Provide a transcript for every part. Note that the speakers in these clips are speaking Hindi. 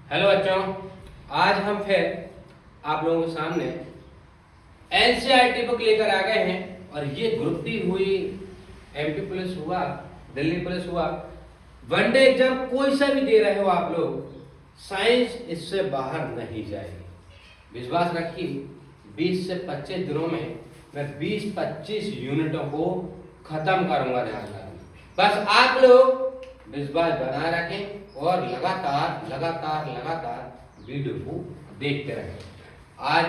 हेलो बच्चों, आज हम फिर आप लोगों के सामने एनसीईआरटी बुक लेकर आ गए हैं। और ये ग्रुप डी हुई, एमपी पुलिस हुआ, दिल्ली पुलिस हुआ, वनडे एग्जाम कोई सा भी दे रहे हो आप लोग, साइंस इससे बाहर नहीं जाएगी। विश्वास रखिए, 20 से 25 दिनों में मैं 20-25 यूनिटों को खत्म करूंगा। ध्यान रखना, बस आप लोग विश्वास बनाए रखें और लगातार लगातार लगातार वीडियो को देखते रहें। आज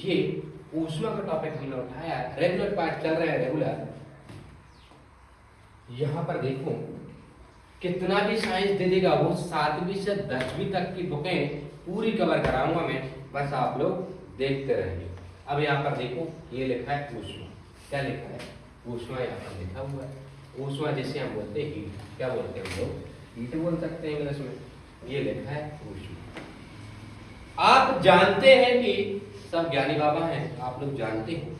ये ऊष्मा का टॉपिक हमने उठाया, रेगुलर पार्ट चल रहे हैं रेगुलर। यहां पर देखो कितना भी साइंस दे देगा वो 7वीं से 10वीं तक की बुकें पूरी कवर कराऊंगा मैं, बस आप लोग देखते रहेंगे। अब यहाँ पर देखो, ये लिखा है ऊष्मा। क्या लिखा है? ऊष्मा यहाँ पर लिखा हुआ है। ऊष्मा जिसे हम बोलते हैं हीट, क्या बोलते हैं हम लोग? हीट बोल सकते हैं इंग्लिश में। ये लिखा है ऊष्मा। आप जानते हैं कि सब ज्ञानी बाबा हैं, आप लोग जानते हो,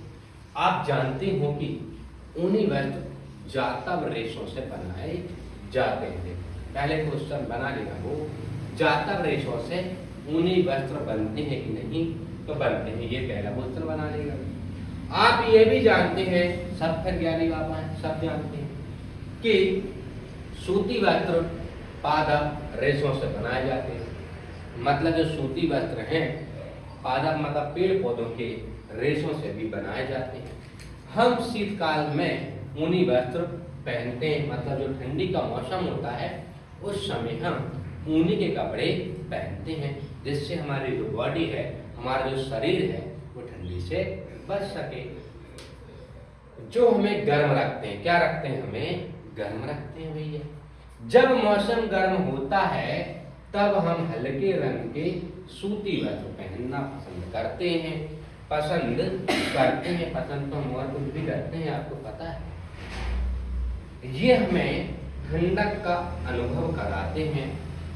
आप जानते हो कि ऊनी वस्त्र जातब रेशों से बनाए जाते हैं। पहले क्वेश्चन बना लेगा वो, जातब रेशों से ऊनी वस्त्र बनते हैं कि नहीं? तो बनते हैं, ये पहला क्वेश्चन बना लेगा। आप ये भी जानते हैं, सब फिर ज्ञानी बाबा हैं, सब जानते हैं कि सूती वस्त्र पादप रेशों से बनाए जाते हैं। मतलब जो सूती वस्त्र हैं, पादप मतलब पेड़ पौधों के रेशों से भी बनाए जाते हैं। हम शीतकाल में ऊनी वस्त्र पहनते हैं, मतलब जो ठंडी का मौसम होता है उस समय हम ऊनी के कपड़े पहनते हैं, जिससे हमारी जो बॉडी है, हमारा जो शरीर है, वो ठंडी से बच सके। जो हमें गर्म रखते हैं, क्या रखते हैं? हमें गर्म रखते हैं भैया। जब मौसम गर्म होता है तब हम हल्के रंग के सूती वस्त्र पहनना पसंद करते हैं। पसंद तो हम और कुछ भी करते हैं, आपको पता है। ये हमें ठंडक का अनुभव कराते हैं।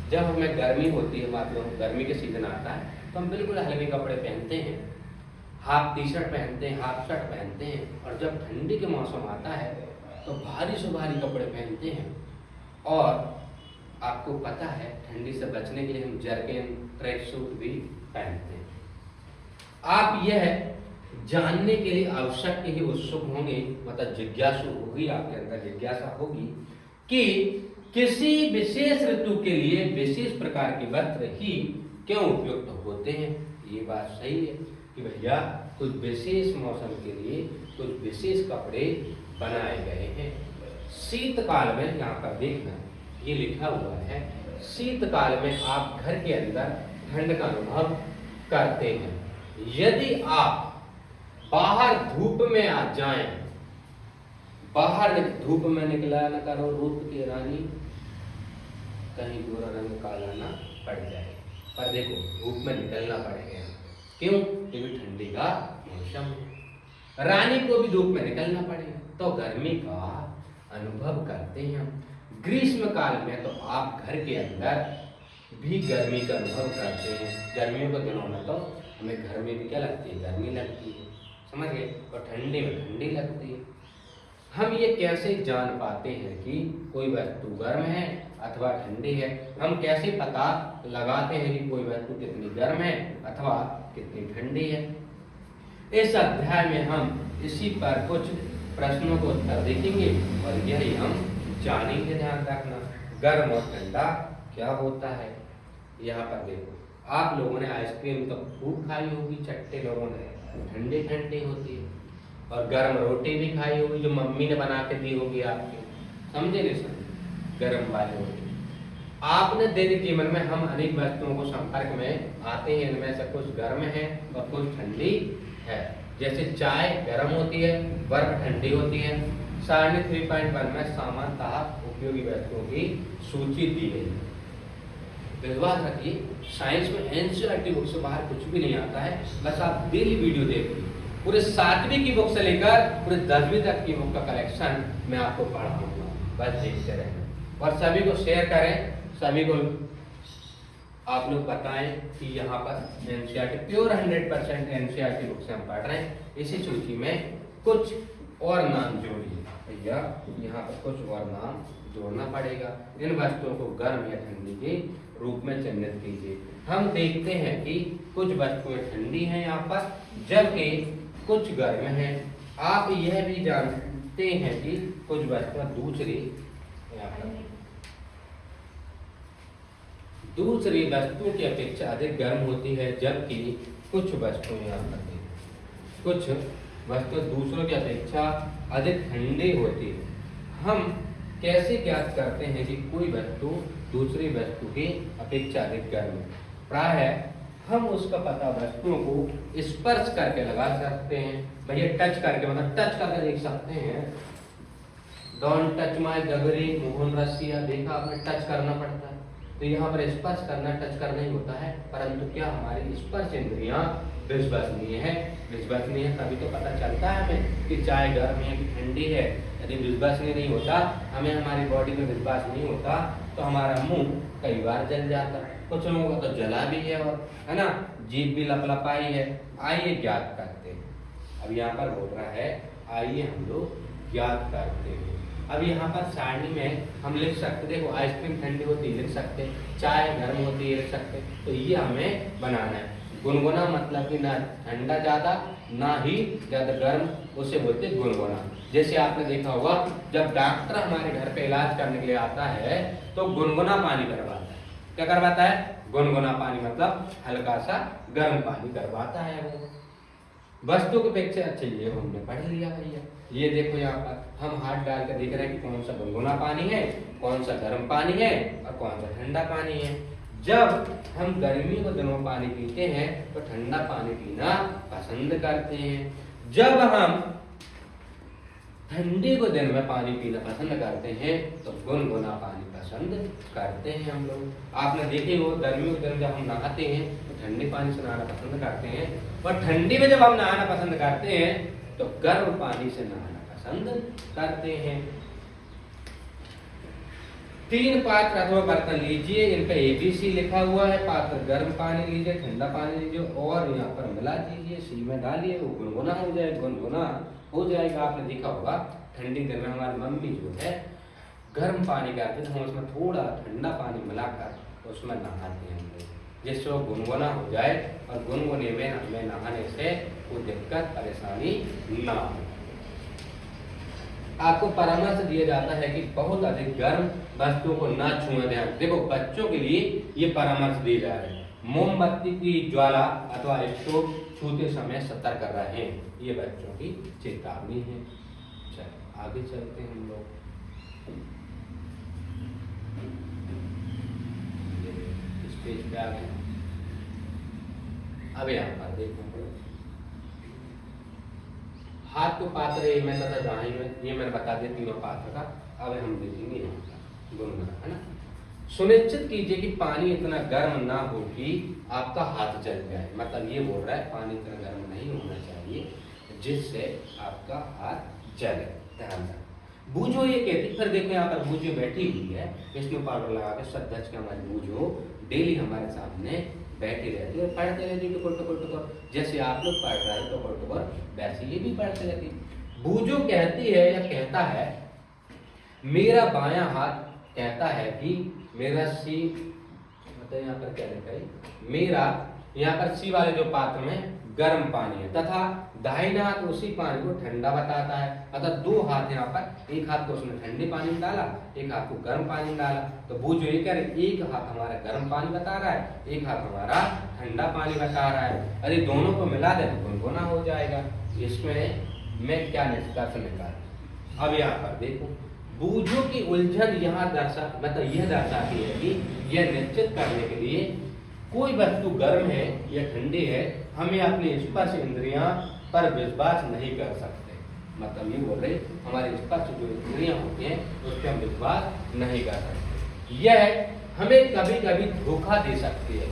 जब हमें गर्मी होती है, मतलब गर्मी के सीजन आता है, तो हम बिल्कुल हल्के कपड़े पहनते हैं, हाफ टी शर्ट पहनते हैं, हाफ शर्ट पहनते हैं। और जब ठंडी के मौसम आता है तो भारी से भारी कपड़े पहनते हैं। और आपको पता है, ठंडी से बचने के लिए हम जैकेट, ट्रैक सूट भी पहनते हैं। आप यह जानने के लिए आवश्यक ही उत्सुक होंगे, मतलब जिज्ञासु होगी, आपके अंदर जिज्ञासा होगी कि किसी विशेष ऋतु के लिए विशेष प्रकार के वस्त्र ही क्यों उपयुक्त होते हैं। ये बात सही है कि भैया कुछ विशेष मौसम के लिए कुछ विशेष कपड़े बनाए गए हैं। शीतकाल में, यहाँ पर देखना, ये लिखा हुआ है, शीतकाल में आप घर के अंदर ठंड का अनुभव करते हैं। यदि आप बाहर धूप में आ जाएं, बाहर धूप में निकला न करो रूप की रानी, कहीं गोरा रंग काला ना पड़ जाए। पर देखो, धूप में निकलना पड़ेगा। क्यों? क्योंकि ठंडी का मौसम है, रानी को भी धूप में निकलना पड़ेगा, तो गर्मी का अनुभव करते हैं हम। ग्रीष्म काल में तो आप घर के अंदर भी गर्मी का अनुभव करते हैं। गर्मियों के दिनों में तो हमें घर में भी क्या लगती है? गर्मी लगती है, समझ गए? और ठंडी में ठंडी लगती है। हम ये कैसे जान पाते हैं कि कोई वस्तु गर्म है अथवा ठंडी है? हम कैसे पता लगाते हैं कि कोई वस्तु कितनी गर्म है अथवा कितनी ठंडी है? इस अध्याय में हम इसी पर कुछ प्रश्नों को उत्तर देखेंगे और यही हम जानेंगे। ध्यान रखना, गर्म और ठंडा क्या होता है। यहाँ पर देखो, आप लोगों ने आइसक्रीम तो खूब खाई होगी, चट्टे लोगों ने, ठंडी ठंडी होती है। और गर्म रोटी भी खाई होगी, जो मम्मी ने बना के दी होगी आपके, समझे नहीं समझे? गर्म वाली रोटी। आपने दैनिक जीवन में हम अनेक वस्तुओं को संपर्क में आते हैं, इनमें से कुछ गर्म है और कुछ ठंडी है। जैसे चाय गर्म होती है, बर्फ ठंडी होती है। सारणी 3.1 में सामान्यतः उपयोगी वस्तुओं की सूची दी गई है। विश्वास रखिए, साइंस में एनसीईआरटी बुक से बाहर कुछ भी नहीं आता है। बस आप डेली वीडियो देखिए। पूरे 7वीं की बुक से लेकर पूरे 10वीं तक की बुक का कलेक्शन मैं आपको पढ़ाऊंगा, बस देखते रहें। और सभी को शेयर करें, सभी को आप लोग बताएं कि यहाँ पर एनसीईआरटी प्योर 100% एनसीईआरटी बुक से हम पढ़ रहे हैं। इसी सूची में कुछ और नाम जोड़िए भैया, यहाँ पर कुछ और नाम जोड़ना पड़ेगा। इन वस्तुओं को गर्म या ठंडी के रूप में चिन्हित कीजिए। हम देखते हैं कि कुछ वस्तुएं ठंडी हैं यहाँ पर, जबकि कुछ गर्म हैं। आप यह भी जानते हैं कि कुछ वस्तुएं दूसरी वस्तुओं की अपेक्षा अधिक गर्म होती है, जबकि कुछ वस्तुएं यहाँ पर कुछ वस्तुएं दूसरों की अपेक्षा अधिक ठंडी होती है। हम कैसे ज्ञात करते हैं कि कोई वस्तु दूसरी वस्तु की अपेक्षा अधिक गर्म है? प्रायः हम उसका पता वस्तुओं को स्पर्श करके लगा सकते हैं। भैया टच करके, मतलब टच करके देख सकते हैं। डोंट टच माय गगरी, मोहन रसिया, देखा आपने, टच करना पड़ता है। तो यहाँ पर स्पर्श करना, टच करना ही होता है, परंतु क्या हमारी स्पर्श इंद्रियां विश्वसनीय है? विश्वसनीय है तभी तो पता चलता है हमें कि चाय गर्म है कि ठंडी है। यदि विश्वसनीय नहीं होता, हमें हमारी बॉडी में विश्वास नहीं होता, तो हमारा मुंह कई बार जल जाता। कुछ लोगों का तो जला भी है, और है ना, जीभ भी लपलपाई है। आइए ज्ञात करते हैं। अब यहाँ पर बोल रहा है आइए हम लोग ज्ञात करते हैं। अब यहाँ पर सारणी में हम लिख सकते, देखो आइसक्रीम ठंडी होती है लिख सकते, चाय गर्म होती है लिख सकते। तो ये हमें बनाना है। गुनगुना मतलब कि ना ठंडा ज़्यादा ना ही ज़्यादा गर्म, उसे बोलते हैं गुनगुना। जैसे आपने देखा होगा, जब डॉक्टर हमारे घर पे इलाज करने के लिए आता है तो गुनगुना पानी करवाता है। क्या करवाता है? गुनगुना पानी, मतलब हल्का सा गर्म पानी करवाता है वो। वस्तु की अपेक्षा, अच्छा ये हमने पढ़ लिया भैया। ये देखो यहाँ पर हम हाथ डाल कर देख रहे हैं कि कौन सा गुनगुना पानी है, कौन सा गर्म पानी है और कौन सा ठंडा पानी है। जब हम गर्मी के दिनों में पानी पीते हैं तो ठंडा पानी पीना पसंद करते हैं। जब हम ठंडी के दिन में पानी पीना पसंद करते हैं तो गुनगुना पानी पसंद करते हैं हम लोग। आपने देखे हो, गर्मियों के दिन जब हम नहाते हैं तो ठंडे पानी से नहाना पसंद करते हैं, और ठंडी में जब हम नहाना पसंद करते हैं तो गर्म पानी से नहाना पसंद करते हैं। 3 पात्र अथवा बर्तन लीजिए, इन पे ABC लिखा हुआ है। पात्र गर्म पानी लीजिए, ठंडा पानी लीजिए और यहाँ पर मिला दीजिए, सी में डालिए, वो गुनगुना हो जाएगा। गुनगुना हो जाएगा। आपने देखा होगा ठंडी दिन में हमारी मम्मी जो है गर्म पानी करते थे, हम उसमें थोड़ा ठंडा पानी मिलाकर उसमें नहाते हैं हम लोग, जिससे वो गुनगुना हो जाए और गुनगुने में हमें नहाने से कोई दिक्कत परेशानी ना हो। आपको परामर्श दिया जाता है कि बहुत अधिक गर्म वस्तुओं को ना छुएं। ध्यान देखो, बच्चों के लिए ये परामर्श दिया जा रहा है। मोमबत्ती की ज्वाला अथवा स्टोव छूते समय सतर्क रहें, ये बच्चों की चेतावनी है। चलो आगे चलते हैं हम लोग। इस पेज पे आ गए। अब यहाँ पर देखो, हाथ को पात्र में तथा दाहिने में, ये मैंने बता दिया तीनों पात्र का। अब हम देखेंगे यहाँ पर गुनगुना, है ना। सुनिश्चित कीजिए कि पानी इतना गर्म ना हो कि आपका हाथ जल जाए। मतलब ये बोल रहा है पानी इतना गर्म नहीं होना चाहिए जिससे आपका हाथ जले। ध्यान रखें। बूझो ये कहती, फिर देखो यहाँ पर बूझो बैठी हुई है, इसमें पाउडर लगा के सद्धज के हमारी बूझो डेली हमारे सामने बैठी रहती है, पढ़ते रहती है टुकुर टुकुर टुकुर। जैसे आप लोग पढ़ रहे हैं टुकुर टुकुर, वैसे ये भी पढ़ते रहती है। बूझो कहती है या कहता है, मेरा बायां हाथ कहता है कि मेरा सी, मतलब यहाँ पर क्या लिखा है, मेरा यहाँ पर सी वाले जो पात्र में गर्म पानी है तथा दाहिना हाथ उसी पानी को ठंडा बताता है। अतः 2 हाथ यहाँ पर, एक हाथ को उसने ठंडे पानी में डाला, एक हाथ को गर्म पानी में डाला। तो बूझो ये कह रहे, एक हाथ हमारा गर्म पानी बता रहा है, एक हाथ हमारा ठंडा पानी बता रहा है। अरे दोनों को मिला दे तो गुनगुना हो जाएगा। इसमें मैं क्या निष्कर्ष निकाल। अब यहाँ पर देखो, बूझो की उलझन यहाँ मतलब यह दर्शाती है कि यह निश्चित करने के लिए कोई वस्तु गर्म है या ठंडी है, हमें अपनी स्पर्श इंद्रियां पर विश्वास नहीं कर सकते। मतलब ये बोल रहे, हमारी स्पर्श जो इंद्रियां होती हैं उस पर हम विश्वास नहीं कर सकते। यह हमें कभी कभी धोखा दे सकती है।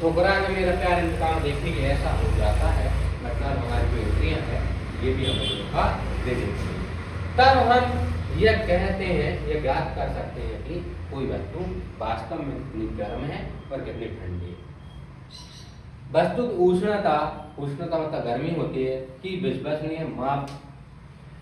ठुकरा के मेरा प्यार इंतकाम देखने के ऐसा हो जाता है, मतलब हमारी जो इंद्रियां हैं ये भी हमें धोखा दे देती है। तब हम यह कहते हैं, यह ज्ञात कर सकते हैं कि कोई वस्तु वास्तव में कितनी गर्म है और कितनी ठंडी है। वस्तु की उष्णता मतलब गर्मी होती है कि विश्वसनीय माप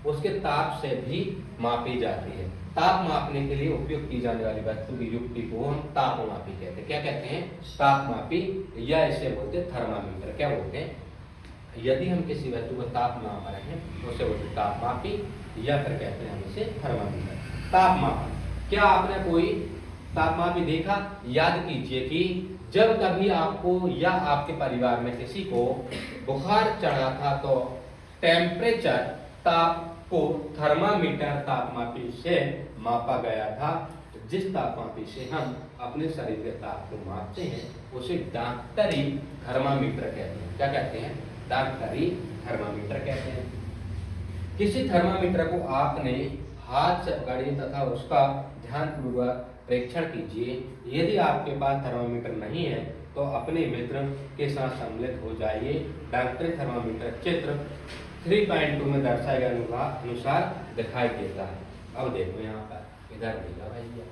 उसके ताप से भी मापी जाती है। ताप मापने के लिए उपयोग की जाने वाली वस्तु की युक्ति को हम तापमापी कहते हैं। क्या कहते हैं? तापमापी, या इसे बोलते हैं थर्मामीटर। क्या बोलते हैं? यदि हम किसी वस्तु को ताप माप रहे हैं तो उसे बोलते हैं तापमापी, या फिर कहते हैं हम इसे थर्मामीटर। तापमापी, क्या आपने कोई तापमापी देखा? याद कीजिए कि जब कभी आपको या आपके परिवार में किसी को बुखार चढ़ा था तो टेम्परेचर, ताप को थर्मामीटर तापमापी से मापा गया था। जिस तापमापी से हम अपने शरीर के ताप को मापते हैं उसे डॉक्टरी थर्मामीटर कहते हैं। क्या कहते हैं? डॉक्टरी थर्मामीटर कहते हैं। किसी थर्मामीटर को आपने हाथ से पकड़िए तथा उसका ध्यानपूर्वक परीक्षण कीजिए। यदि आपके पास थर्मामीटर नहीं है तो अपने मित्र के साथ सम्मिलित हो जाइए। डॉक्टरी थर्मामीटर चित्र 3.2 में दर्शाए गए अनुसार दिखाई देता है। अब देखो यहाँ पर, इधर देखा भैया,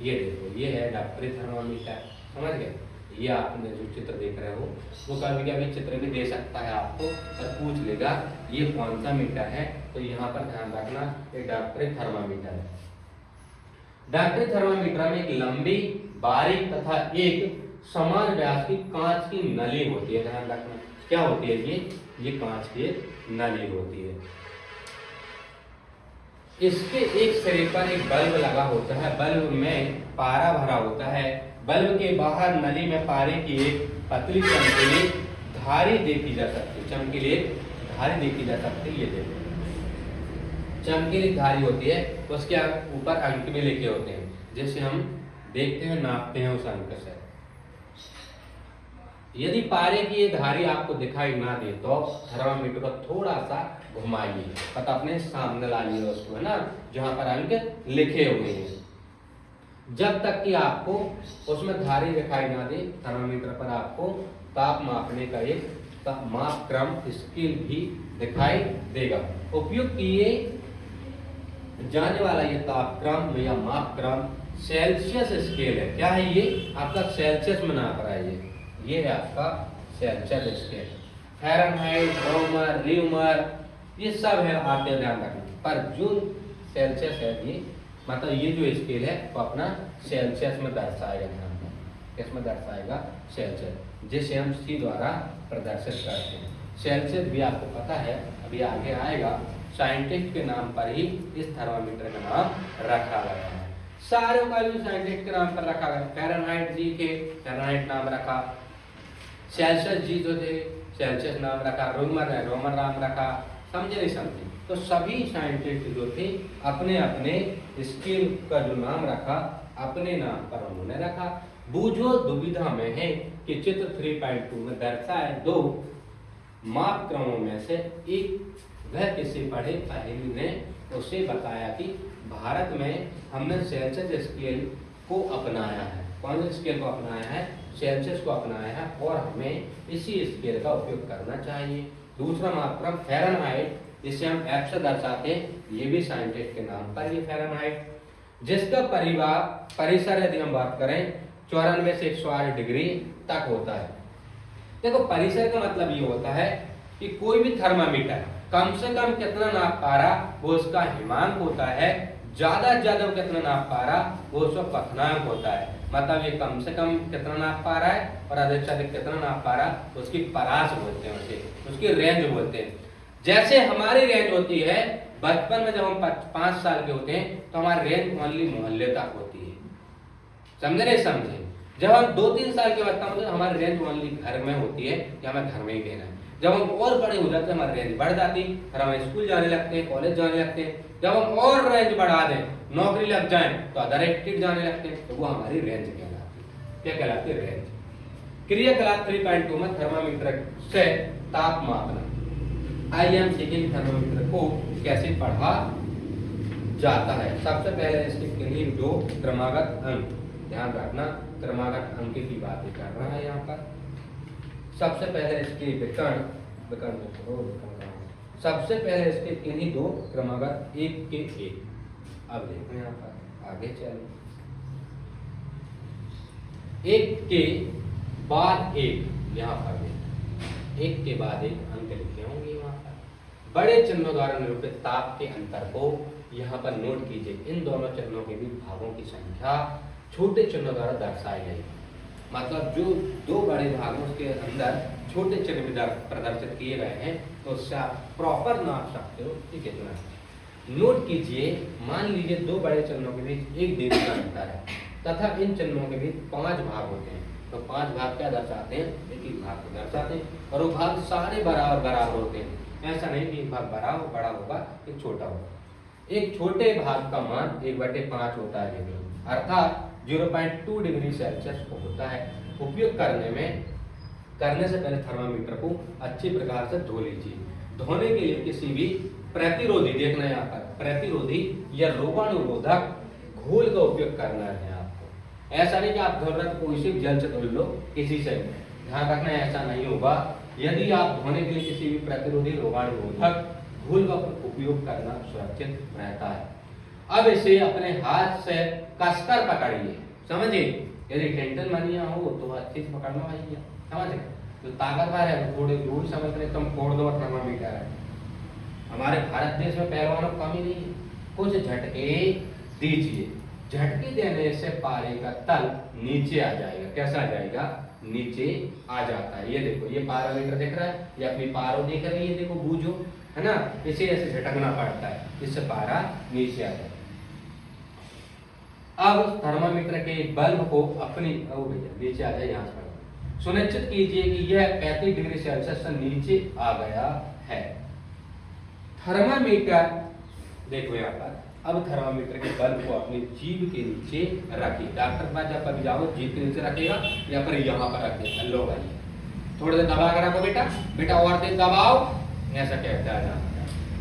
ये देखो, ये है डॉक्टरी थर्मामीटर। समझ गए? ये आपने जो चित्र देख रहे हो वो कभी कभी चित्र भी दे सकता है आपको और पूछ लेगा ये कौन सा मीटर है, तो यहाँ पर ध्यान रखना ये डॉक्टरी थर्मामीटर है। डॉक्टरी थर्मामीटर में एक लंबी, बारीक तथा एक समान व्यास की कांच की नली होती है। ध्यान रखना, क्या होती है? ये कांच की नली होती है। इसके एक सिरे पर एक बल्ब लगा होता है। बल्ब में पारा भरा होता है। बल्ब के बाहर नली में पारे की एक पतली चमकीली धारी देखी जा सकती है। चमकीली धारी देखी जा सकती है। ये देखो, चमकीली धारी होती है, उसके ऊपर अंक भी लिखे होते हैं, जैसे हम देखते हैं, नापते हैं उस अंक से। यदि पारे की ये धारी आपको दिखाई ना दे तो थर्मामीटर को थोड़ा सा घुमाइए, पता अपने सामने लाइए उसको, है ना, जहां पर अंक लिखे हुए हैं। जब तक कि आपको उसमें धारी दिखाई ना दे, थर्मामीटर पर आपको ताप मापने का एक माप क्रम स्केल भी दिखाई देगा। उपयोग किए जाने वाला ये तापक्रम या माप क्रम सेल्सियस स्केल है। क्या है ये? आपका सेल्सियस में नाप रहा है। ये है आपका सेल्सियस स्केल। फ़ारेनहाइट, ब्रोमर, रियूमर, ये सब है, आप ध्यान रखना। पर जो सेल्सियस है, ये मतलब ये जो स्केल है वो अपना सेल्सियस में दर्शाएगा। किसमें दर्शाएगा? सेल्सियस, जिसे हम C द्वारा प्रदर्शित करते हैं। सेल्सियस भी आपको पता है, अभी आगे आएगा। साइंटिस्ट के नाम पर ही इस थर्मामीटर का नाम रखा गया है। सारों का भी साइंटिस्ट के नाम पर रखा गया। फ़ारेनहाइट जी के फ़ारेनहाइट नाम रखा, सेल्सियस जी जो थे सेल्सियस नाम रखा, रोमर है रोमर नाम रखा। समझे नहीं समझे? तो सभी साइंटिस्ट जो थे अपने अपने स्केल का जो नाम रखा अपने नाम पर उन्होंने रखा। बूझो दुविधा में है कि चित्र 3.2 में दर्शाए दो माप क्रमों में से एक वह किसी पढ़े पहली ने उसे बताया कि भारत में हमने सेल्सियस स्केल को अपनाया है। कौन से स्केल को अपनाया है? सेल्सियस को अपनाया है, और हमें इसी स्केल का उपयोग करना चाहिए। दूसरा मापक्रम फ़ारेनहाइट, जिसे हम F से दर्शाते हैं, ये भी साइंटिस्ट के नाम पर ये फ़ारेनहाइट, जिसका परिसर यदि हम बात करें 94 से 108 डिग्री तक होता है। देखो, परिसर का मतलब ये होता है कि कोई भी थर्मामीटर कम से कम कितना नाप पा रहा वो उसका हिमांक होता है, ज्यादा से ज्यादा कितना नाप पा रहा वो उसका पथनांक होता है। मतलब ये कम से कम कितना नाप पा रहा है और अधिक से अधिक कितना नाप पा रहा उसकी परास बोलते हैं, उसकी रेंज बोलते हैं। जैसे हमारी रेंज होती है बचपन में, जब हम 5 साल के होते हैं तो हमारी रेंज ओनली मोहल्ले तक होती है। समझे नहीं समझे? जब हम 2-3 साल के बाद होते हैं हमारी रेंज ओनली घर में होती है कि हमें घर में ही रहना है। जब हम और बड़े हो जाते हैं हमारी रेंज बढ़ जाती, फिर हम स्कूल जाने लगते हैं, कॉलेज जाने लगते हैं। जब हम और रेंज बढ़ा दें, नौकरी लग जाए तो अदर एक्टिव जाने लगते हैं, तो वो हमारी रेंज कहलाती है। क्या कहलाती है? रेंज। क्रियाकलाप 3.2 में थर्मामीटर से ताप मापना। आइए हम सीखेंगे थर्मामीटर को कैसे पढ़ा जाता है। सबसे पहले इसके किन्हीं 2 क्रमागत अंक, ध्यान रखना क्रमागत अंक की बातें कर रहा है यहाँ पर। सबसे पहले इसके विकर्ण सबसे पहले इसके किन्हीं 2 क्रमागत 1 के 1। अब देखो यहाँ पर आगे चलो, 1 के बाद 1, यहाँ पर 1 के बाद 1 अंक लिखे होंगे। वहां पर बड़े चिन्हों द्वारा निरूपित ताप के अंतर को यहाँ पर नोट कीजिए, इन दोनों चिन्हों के बीच भागों की संख्या छोटे चिन्हों द्वारा दर्शाई गई। मतलब जो दो बड़े भागों के अंदर छोटे चिन्ह भी प्रदर्शित किए गए हैं, तो उससे आप प्रॉपर नाप सकते हो कि कितना। नोट कीजिए, मान लीजिए दो बड़े चिन्हों के बीच 1 डिग्री का अंतर है तथा इन चिन्हों के बीच 5 भाग होते हैं। तो 5 भाग क्या दर्शाते हैं? एक भाग को दर्शाते हैं, और वो भाग सारे बराबर बराबर होते हैं। ऐसा नहीं कि एक भाग बड़ा होगा, एक छोटा होगा। एक छोटे भाग का मान 1/5 होता है, अर्थात 0.2 डिग्री सेल्सियस को होता है। उपयोग करने से पहले थर्मामीटर को अच्छी प्रकार से धो लीजिए। धोने के लिए किसी भी प्रतिरोधी, देखना यहाँ पर, प्रतिरोधी या रोगाणुरोधक घोल का उपयोग करना है आपको। ऐसा नहीं कि आप धो रहे कोई से जल से धुल लो, किसी से ध्यान रखना, ऐसा नहीं होगा। यदि आप धोने के लिए किसी भी प्रतिरोधी रोगाणुरोधक घोल का उपयोग करना सुरक्षित रहता है। अब इसे अपने हाथ से कसकर पकड़िए, समझिए। यदि टेंशन मनिया हो तो अच्छे से पकड़ना भैया, समझे। तो ताकतवर है तो थोड़े दूर समझ रहे, तुम फोड़ दो थर्मामीटर है। हमारे भारत देश में पहलवानों की कमी नहीं है। कुछ झटके दीजिए, झटके देने से पारे का तल नीचे आ जाएगा। कैसा आ जाएगा? नीचे आ जाता है। ये देखो, ये पारामीटर दिख रहा है, ये अपनी पारो देख रही है, देखो बूझो, है ना। इसे ऐसे झटकना पड़ता है, इससे पारा नीचे आ जाता है। अब थर्मामीटर के बल्ब को अपनी नीचे आ जाए, यहाँ से सुनिश्चित कीजिए कि यह 35 डिग्री सेल्सियस से नीचे आ गया है। थर्मामीटर देखो यहाँ पर, अब थर्मामीटर के बल्ब को अपनी जीभ के नीचे रखिए। डॉक्टर के पास जब कभी जाओ, जीभ के नीचे रखेगा या फिर यहाँ पर रखिए। लो भाई, थोड़ी देर दबा कर रखो बेटा, और देर दबाओ, ऐसा कहता है ना।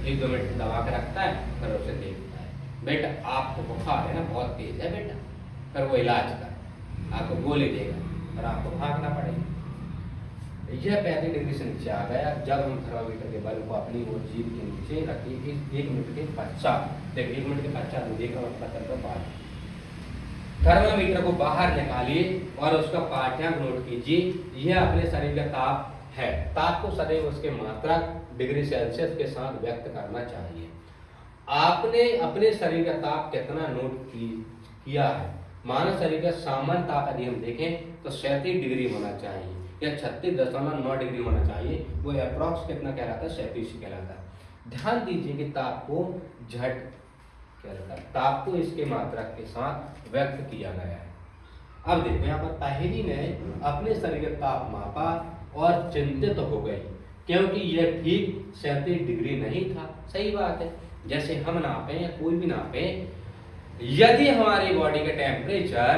1-2 मिनट दबा कर रखता है, फिर उसे देखता है, बेटा आपको बुखार है ना, बहुत तेज है बेटा, फिर वो इलाज कर आपको गोली देगा, फिर आपको भागना पड़ेगा। यह 35 डिग्री से नीचे आ गया। जब हम थर्मामीटर के बल्ब को अपनी वो जीभ के नीचे रखिए, 1 मिनट के पश्चात, देखिए 1 मिनट के पश्चात देख रहा हूँ, बाद थर्मामीटर को बाहर निकालिए और उसका पाठ्यांक नोट कीजिए। यह अपने शरीर का ताप है। ताप को सदैव उसके मात्रा डिग्री सेल्सियस के साथ व्यक्त करना चाहिए। आपने अपने शरीर का ताप कितना नोट किया है? मानव शरीर का सामान्य ताप यदि हम देखें तो 37 डिग्री होना चाहिए या 36.9 डिग्री होना चाहिए। वो अप्रॉक्स कितना कहलाता है? 37 कहलाता है। ध्यान दीजिए कि ताप को ताप को इसके मात्रा के साथ व्यक्त किया गया है। अब देखो यहाँ पर पहेली ने अपने शरीर का ताप मापा और चिंतित हो गई, क्योंकि यह ठीक 37 डिग्री नहीं था। सही बात है, जैसे हम नापे या कोई भी नापे, यदि हमारी बॉडी का टेम्परेचर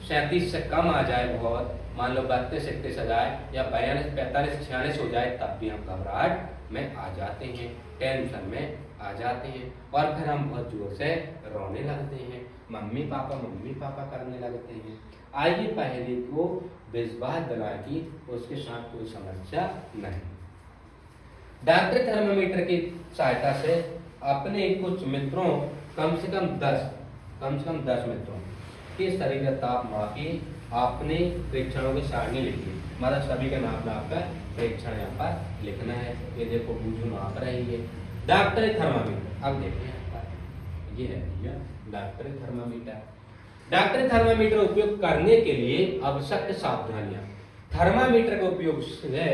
37 से कम आ जाए, बहुत मान लो 32-31 आ जाए या 42, 45, 46 हो जाए, तब भी हम घबराहट में आ जाते हैं, टेंशन में आ जाते हैं, और फिर हम बहुत जोर से रोने लगते हैं, मम्मी पापा करने लगते हैं। आइए पहले को विश्वास दिलाएं कि उसके साथ कोई समस्या नहीं। डॉक्टर थर्मामीटर की सहायता से अपने कुछ मित्रों, कम से कम 10 मित्रों के शरीर का ताप मापिए। आपने परीक्षणों की सारणी लिखी, मतलब सभी का नाप कर परीक्षण यहाँ पर लिखना है। ये देखो बूझू नाप रही है। डॉक्टरी थर्मामीटर, अब देखिए यहाँ पर, ये है भैया डॉक्टरी थर्मामीटर। डॉक्टरी थर्मामीटर उपयोग करने के लिए आवश्यक सावधानियां। थर्मामीटर का उपयोग से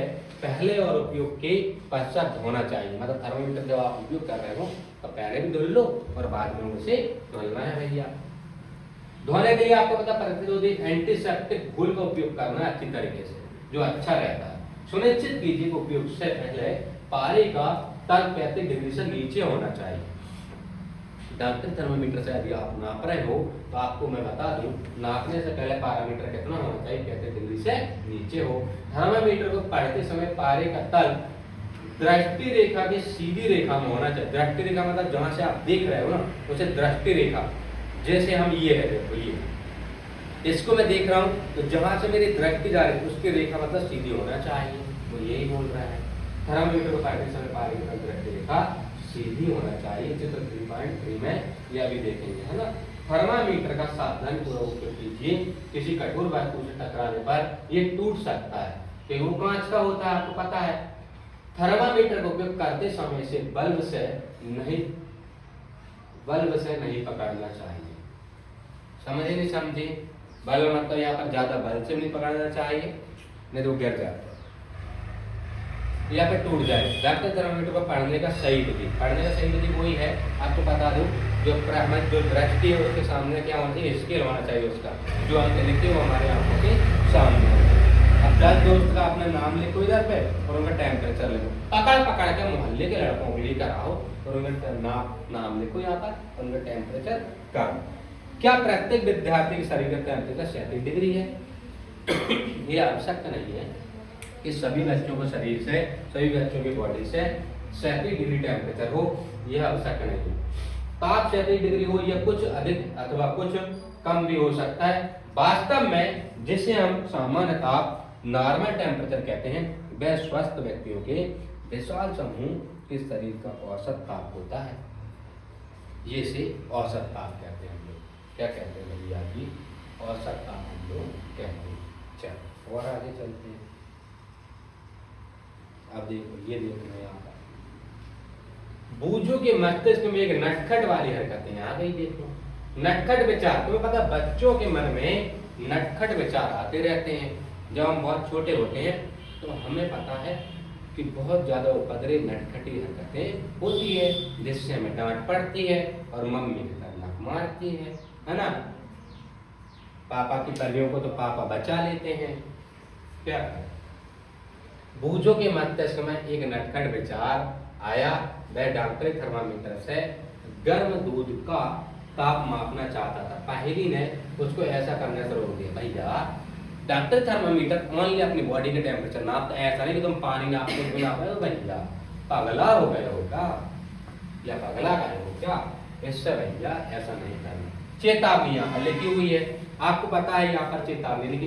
पहले और उपयोग के पश्चात धोना चाहिए। मतलब थर्मामीटर जब आप उपयोग कर रहे हो तो पहले भी धुल लो और बाद में उसे धुलना है भैया। धोने के लिए आपको पता प्रतिरोधी एंटीसेप्टिक घोल का उपयोग करना है अच्छी तरीके से, जो अच्छा रहता है। सुनिश्चित कीजिए कि उपयोग से पहले पारे का तल 35 डिग्री से नीचे होना चाहिए। डॉक्टर थर्मामीटर से यदि आप नाप रहे हो तो आपको मैं बता दूं, नापने से पहले पारामीटर कितना होना चाहिए? 35 डिग्री से नीचे हो। थर्मामीटर को पढ़ते समय पारे का तल दृष्टि रेखा की सीधी रेखा में होना चाहिए। दृष्टि रेखा मतलब जहां से आप देख रहे हो ना, उसे दृष्टि रेखा, जैसे हम ये है, देखो ये इसको मैं देख रहा हूँ तो जहां से मेरी दृष्टि जा रही है उसकी रेखा मतलब सीधी होना चाहिए। वो यही बोल रहा है। थर्मामीटर को पढ़ते समय पारे का दृष्टि रेखा सीधी होना चाहिए। चित्र 3.3 में यह भी देखेंगे, है ना। थर्मामीटर का सावधानीपूर्वक उपयोग कीजिए। किसी कठोर वस्तु से टकराने पर यह टूट सकता है, क्योंकि वो कांच का होता है, आपको पता है। थर्मामीटर का उपयोग करते समय से बल्ब से नहीं बल्ब से नहीं पकड़ना चाहिए। समझे नहीं समझे? बल्ब मतलब यहाँ पर ज्यादा बल से नहीं पकड़ना चाहिए, नहीं तो गिर जाता है या फिर टूट जाए। रक्त थर्मामीटर को पढ़ने का सही विधि, वही है, आपको बता दूं, जो दृष्टि है उसके सामने क्या होना चाहिए, स्केल होना चाहिए उसका, जो अंक लिखे वो हमारे आंखों के सामने। अब 10 दोस्त का अपना नाम लिखो इधर पे और उनका टेम्परेचर लिखो, पकड़ के मोहल्ले के लड़कों को लेकर आओ और उनका नाम लिखो यहाँ पर, उनका टेम्परेचर कम। क्या प्रत्येक विद्यार्थी के शरीर का टेम्परेचर 37 डिग्री है? ये आवश्यक नहीं है कि सभी बच्चों को शरीर से, सभी बच्चों की बॉडी से 37 डिग्री टेम्परेचर हो, यह आवश्यक नहीं है। ताप 37 डिग्री हो या कुछ अधिक अथवा कुछ कम भी हो सकता है। वास्तव में जिसे हम सामान्य ताप नॉर्मल टेम्परेचर कहते हैं, वह स्वस्थ व्यक्तियों के विशाल समूह के शरीर का औसत ताप होता है। ये से औसत ताप कहते हैं हम लोग। क्या कहते हैं भैया जी? औसत ताप हम लोग कहते हैं। चलो और आगे चलते हैं। अब देखो, ये देखना यहाँ पर बूझो के मस्तिष्क में एक नटखट वाली हरकतें आ गई। देखो, नटखट विचार, तुम्हें पता बच्चों के मन में नटखट विचार आते रहते हैं। जब हम बहुत छोटे होते हैं तो हमें पता है कि बहुत ज्यादा उपद्रवी नटखटी हरकतें होती है, जिससे हमें डांट पड़ती है और मम्मी खतरनाक मारती है ना। पापा की परियों को तो पापा बचा लेते हैं। क्या करें? बूझो के मस्तिष्क में एक नटखट विचार आया। वह डॉक्टरी थर्मामीटर से गर्म दूध का ताप मापना चाहता था। पहेली ने उसको ऐसा करने से रोक दिया। भैया, डॉक्टर थर्मामीटर ओनली अपनी बॉडी के टेम्परेचर नापता है, ऐसा नहीं कि तुम पानी नापते हो ना पाए। भैया पगला हो गए हो क्या, या पगला गए हो क्या? इससे भैया ऐसा नहीं करना। चेतावनी यहाँ पर लिखी हुई है, आपको पता है यहाँ पर चेतावनी लिखी।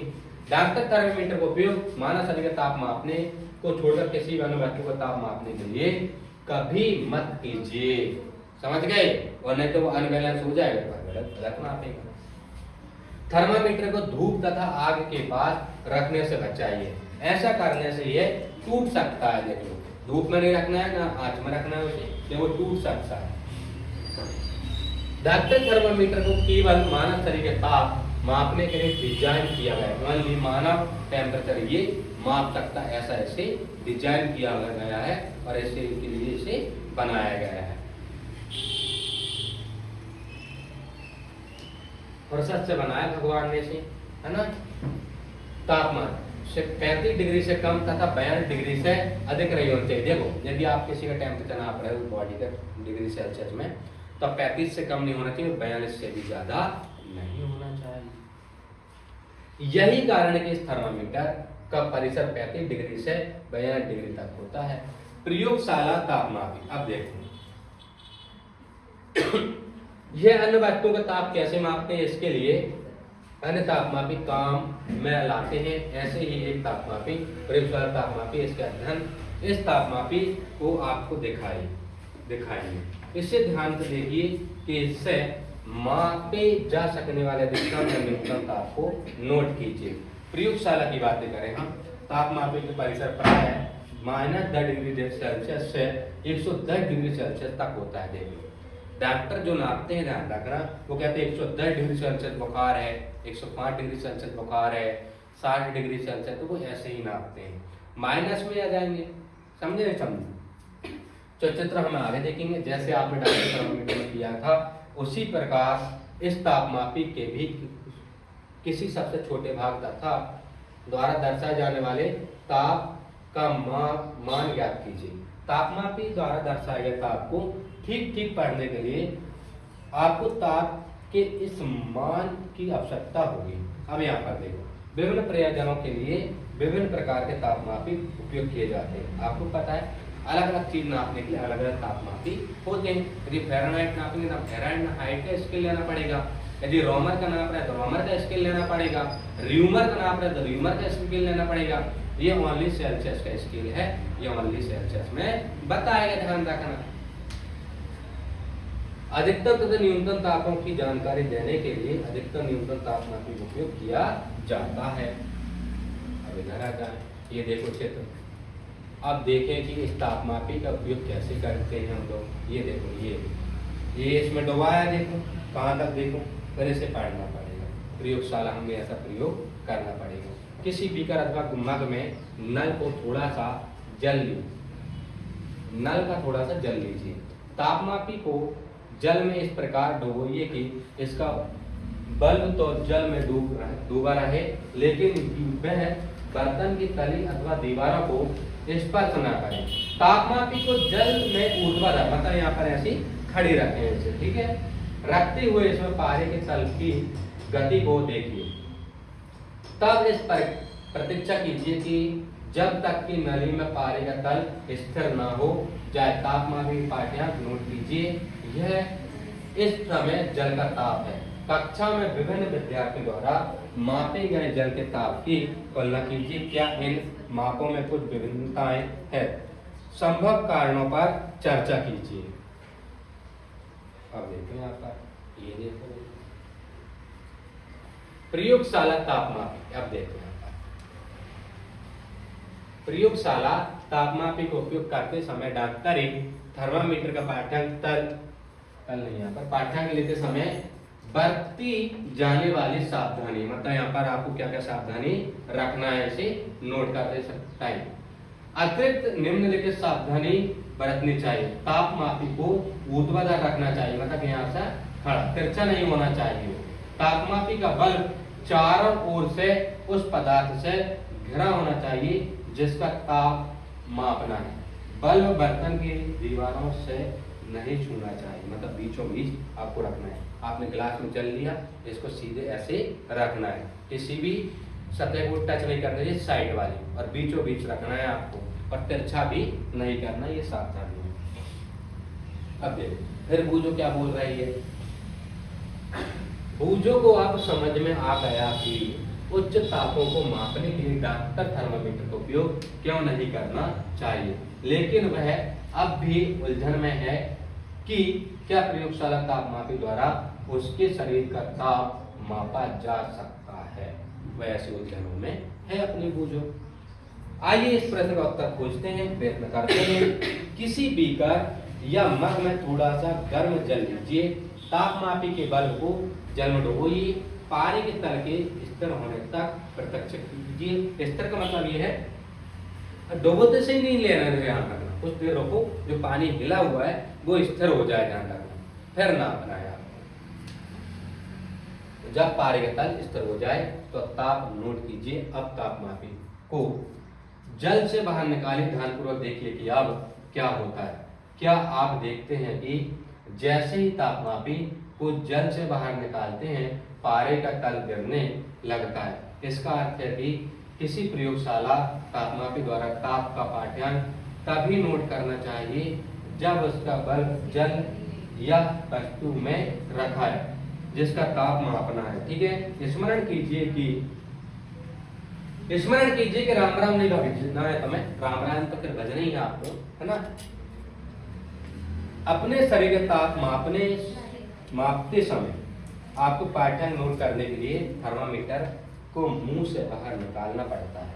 डॉक्टर थर्मामीटर का उपयोग मानव शरीर का ताप मापने को छोड़कर किसी भी अन्य वस्तु का ताप मापने के लिए कभी मत कीजिए। समझ गए? और नहीं तो वो अनबैलेंस हो जाएगा, गलत मापेगा। थर्मामीटर को धूप तथा आग के पास रखने से बचाइए। ऐसा करने से ये टूट सकता है। देखो, धूप में नहीं रखना है ना आंच में रखना है उसे, वो टूट सकता है। डॉक्टर थर्मामीटर को केवल मानव शरीर के ताप मापने के लिए डिजाइन किया गया है। ओनली मानव टेम्परेचर ये माप सकता है, ऐसा ऐसे डिजाइन किया गया है और ऐसे के लिए इसे बनाया गया है। फुर्सत से बनाया भगवान ने इसे, है ना। तापमान 35 डिग्री से कम तथा 42 डिग्री से अधिक नहीं होना चाहिए। देखो, यदि आप किसी का टेम्परेचर नाप रहे हो बॉडी का डिग्री सेल्सियस में, तो 35 से कम नहीं होना चाहिए, 42 से भी ज्यादा नहीं होना चाहिए। यही कारण है कि इस थर्मामीटर का परिसर 35 डिग्री से 42 डिग्री तक होता है। प्रयोगशाला तापमापी। अब देखो, यह अन्य वस्तुओं का ताप कैसे मापते हैं, इसके लिए अन्य तापमापी काम में लाते हैं। ऐसे ही एक तापमापी, प्रयोगशाला तापमापी, इसका अध्ययन इस तापमापी को आपको दिखाएंगे। इससे ध्यान से देखिए कि इससे मापे जा सकने वाले अधिकतम या न्यूनतम ताप को नोट कीजिए। प्रयोगशाला की बातें करें हम, तापमापी के परिसर प्राय -10 डिग्री सेल्सियस से 110 डिग्री सेल्सियस तक होता है। देखिए, डॉक्टर जो नापते हैं, ध्यान रखना, वो कहते हैं 110 डिग्री सेल्सियस बुखार है, 105 डिग्री सेल्सियस बुखार है, 60 डिग्री सेल्सियस, तो वो ऐसे ही नापते हैं। माइनस में आ जाएंगे, समझे? तो चित्र हम आगे देखेंगे। जैसे आपने डॉक्टर थर्मामीटर में किया था, उसी प्रकार इस तापमापी के भी किसी सबसे छोटे भाग तथा द्वारा दर्शाए जाने वाले ताप का मान ज्ञात कीजिए। तापमापी द्वारा दर्शाए गए ताप को ठीक ठीक पढ़ने के लिए आपको ताप के इस मान की आवश्यकता होगी। अब यहाँ पर देखो, विभिन्न प्रयोजनों के लिए विभिन्न प्रकार के तापमापी उपयोग किए जाते हैं। आपको पता है, अलग अलग चीज नापने के लिए अलग अलग तापमापी होते हैं। यदि फ़ारेनहाइट नापेंगे तो फ़ारेनहाइट का स्केल लेना पड़ेगा। यदि रोमर का नाप रहा है तो रोमर का स्केल लेना पड़ेगा। र्यूमर का नाप रहा है तो र्यूमर का स्केल लेना पड़ेगा। ये ओनली सेल्सियस का स्केल है, ये ओनली सेल्सियस में बताएगा, ध्यान रखना। अधिकतम तथा न्यूनतम तापों की जानकारी देने के लिए अधिकतम न्यूनतम तापमापी का उपयोग किया जाता है। अब इधर आ जाए, ये देखो क्षेत्र। अब देखें कि इस तापमापी का उपयोग कैसे करते हैं हम लोग। ये देखो, ये इसमें डुबाया, देखो कहाँ तक, देखो फिर इसे पढ़ना पड़ेगा। प्रयोगशाला हमें ऐसा प्रयोग करना पड़ेगा। किसी बीकर अथवा मग में नल को थोड़ा सा जल लीजिए, नल का थोड़ा सा जल लीजिए। तापमापी को जल में इस प्रकार डुबोइए कि इसका बल्ब तो जल में डूबा रहे, लेकिन वह बर्तन की तली अथवा दीवारों को स्पर्श न करे। तापमापी को जल में ऊर्ध्वाधर, मतलब यहाँ पर ऐसी खड़ी रखें इसे, ठीक है। रखते हुए इसमें पारे के तल की गति को देखिए। तब इस पर प्रतीक्षा कीजिए कि जब तक कि नली में पारे का तल स्थिर न हो जाए। तापमापी पाठ्यांक नोट कीजिए। यह इस समय जल का ताप है। कक्षा में विभिन्न विद्यार्थियों द्वारा मापे गए जल के ताप की तुलना कीजिए। क्या इन मापों में कुछ विभिन्नताएं हैं? संभव कारणों पर चर्चा कीजिए। अब देखो यहाँ पर, ये देखो प्रयोगशाला तापमापी। अब देखो यहाँ पर प्रयोगशाला तापमापी का उपयोग करते समय डॉक्टर एक थर्मामीटर का पाठ्यांक तल नहीं, यहाँ पर पाठ्यांक लेते समय बरती जाने वाली सावधानी, मतलब यहाँ पर आपको क्या क्या सावधानी रखना है इसे नोट करते टाइम। अतिरिक्त निम्नलिखित सावधानी बरतनी चाहिए। तापमापी को ऊर्ध्वाधर रखना चाहिए, मतलब यहाँ से खड़ा, तिरछा नहीं होना चाहिए। तापमापी का बल्ब चारों ओर से उस पदार्थ से घिरा होना चाहिए जिसका ताप मापना है। बल्ब बर्तन की दीवारों से नहीं छूना चाहिए, मतलब बीचों बीच आपको रखना है। आपने गिलास में जल लिया, इसको सीधे ऐसे रखना है, किसी भी सतह को टच नहीं करना है, साइड वाली, और बीचों बीच रखना है आपको, और तिरछा भी नहीं करना, ये सावधानी है। अब देखो फिर बूझो क्या बोल रही है। बूझो को अब समझ में आ गया कि उच्च तापों को मापने के लिए डॉक्टर थर्मामीटर का उपयोग क्यों नहीं करना चाहिए, लेकिन वह अब भी उलझन में है कि क्या प्रयोगशाला तापमापी द्वारा उसके शरीर का ताप मापा जा सकता है। वह ऐसी उलझनों में है अपनी बूझो। आइए इस प्रश्न का उत्तर खोजते हैं, प्रयत्न करते हैं। किसी बीकर या मग में थोड़ा सा गर्म जल लीजिए। तापमापी के बल्ब को जल में डुबोइए। पारे के तल के स्थिर होने तक प्रत्यक्ष कीजिए। स्थिर का मतलब ये है डुबोते से ही नहीं लेना, ध्यान रखना, कुछ देर रोको, जो पानी हिला हुआ है वो स्थिर हो जाए, ध्यान रखना, फिर नापना है आपको। जब पारे का तल स्थिर हो जाए तो ताप नोट कीजिए। अब तापमापी को जल से बाहर निकालिए। ध्यानपूर्वक देखिए कि अब क्या होता है। क्या आप देखते हैं कि जैसे ही तापमापी को जल से बाहर निकालते हैं, पारे का तल गिरने लगता है। इसका अर्थ है कि किसी प्रयोगशाला तापमापी द्वारा ताप का पाठ्यांक तभी नोट करना चाहिए जब उसका बल्ब जल या वस्तु में रखा है जिसका ताप मापना है, ठीक है। स्मरण कीजिए कि राम राम नहीं भजना है तुम्हें, राम राम तो फिर भजना ही है आपको, है ना। अपने शरीर का ताप मापते समय आपको पाठ्यांक नोट करने के लिए थर्मामीटर को मुंह से बाहर निकालना पड़ता है।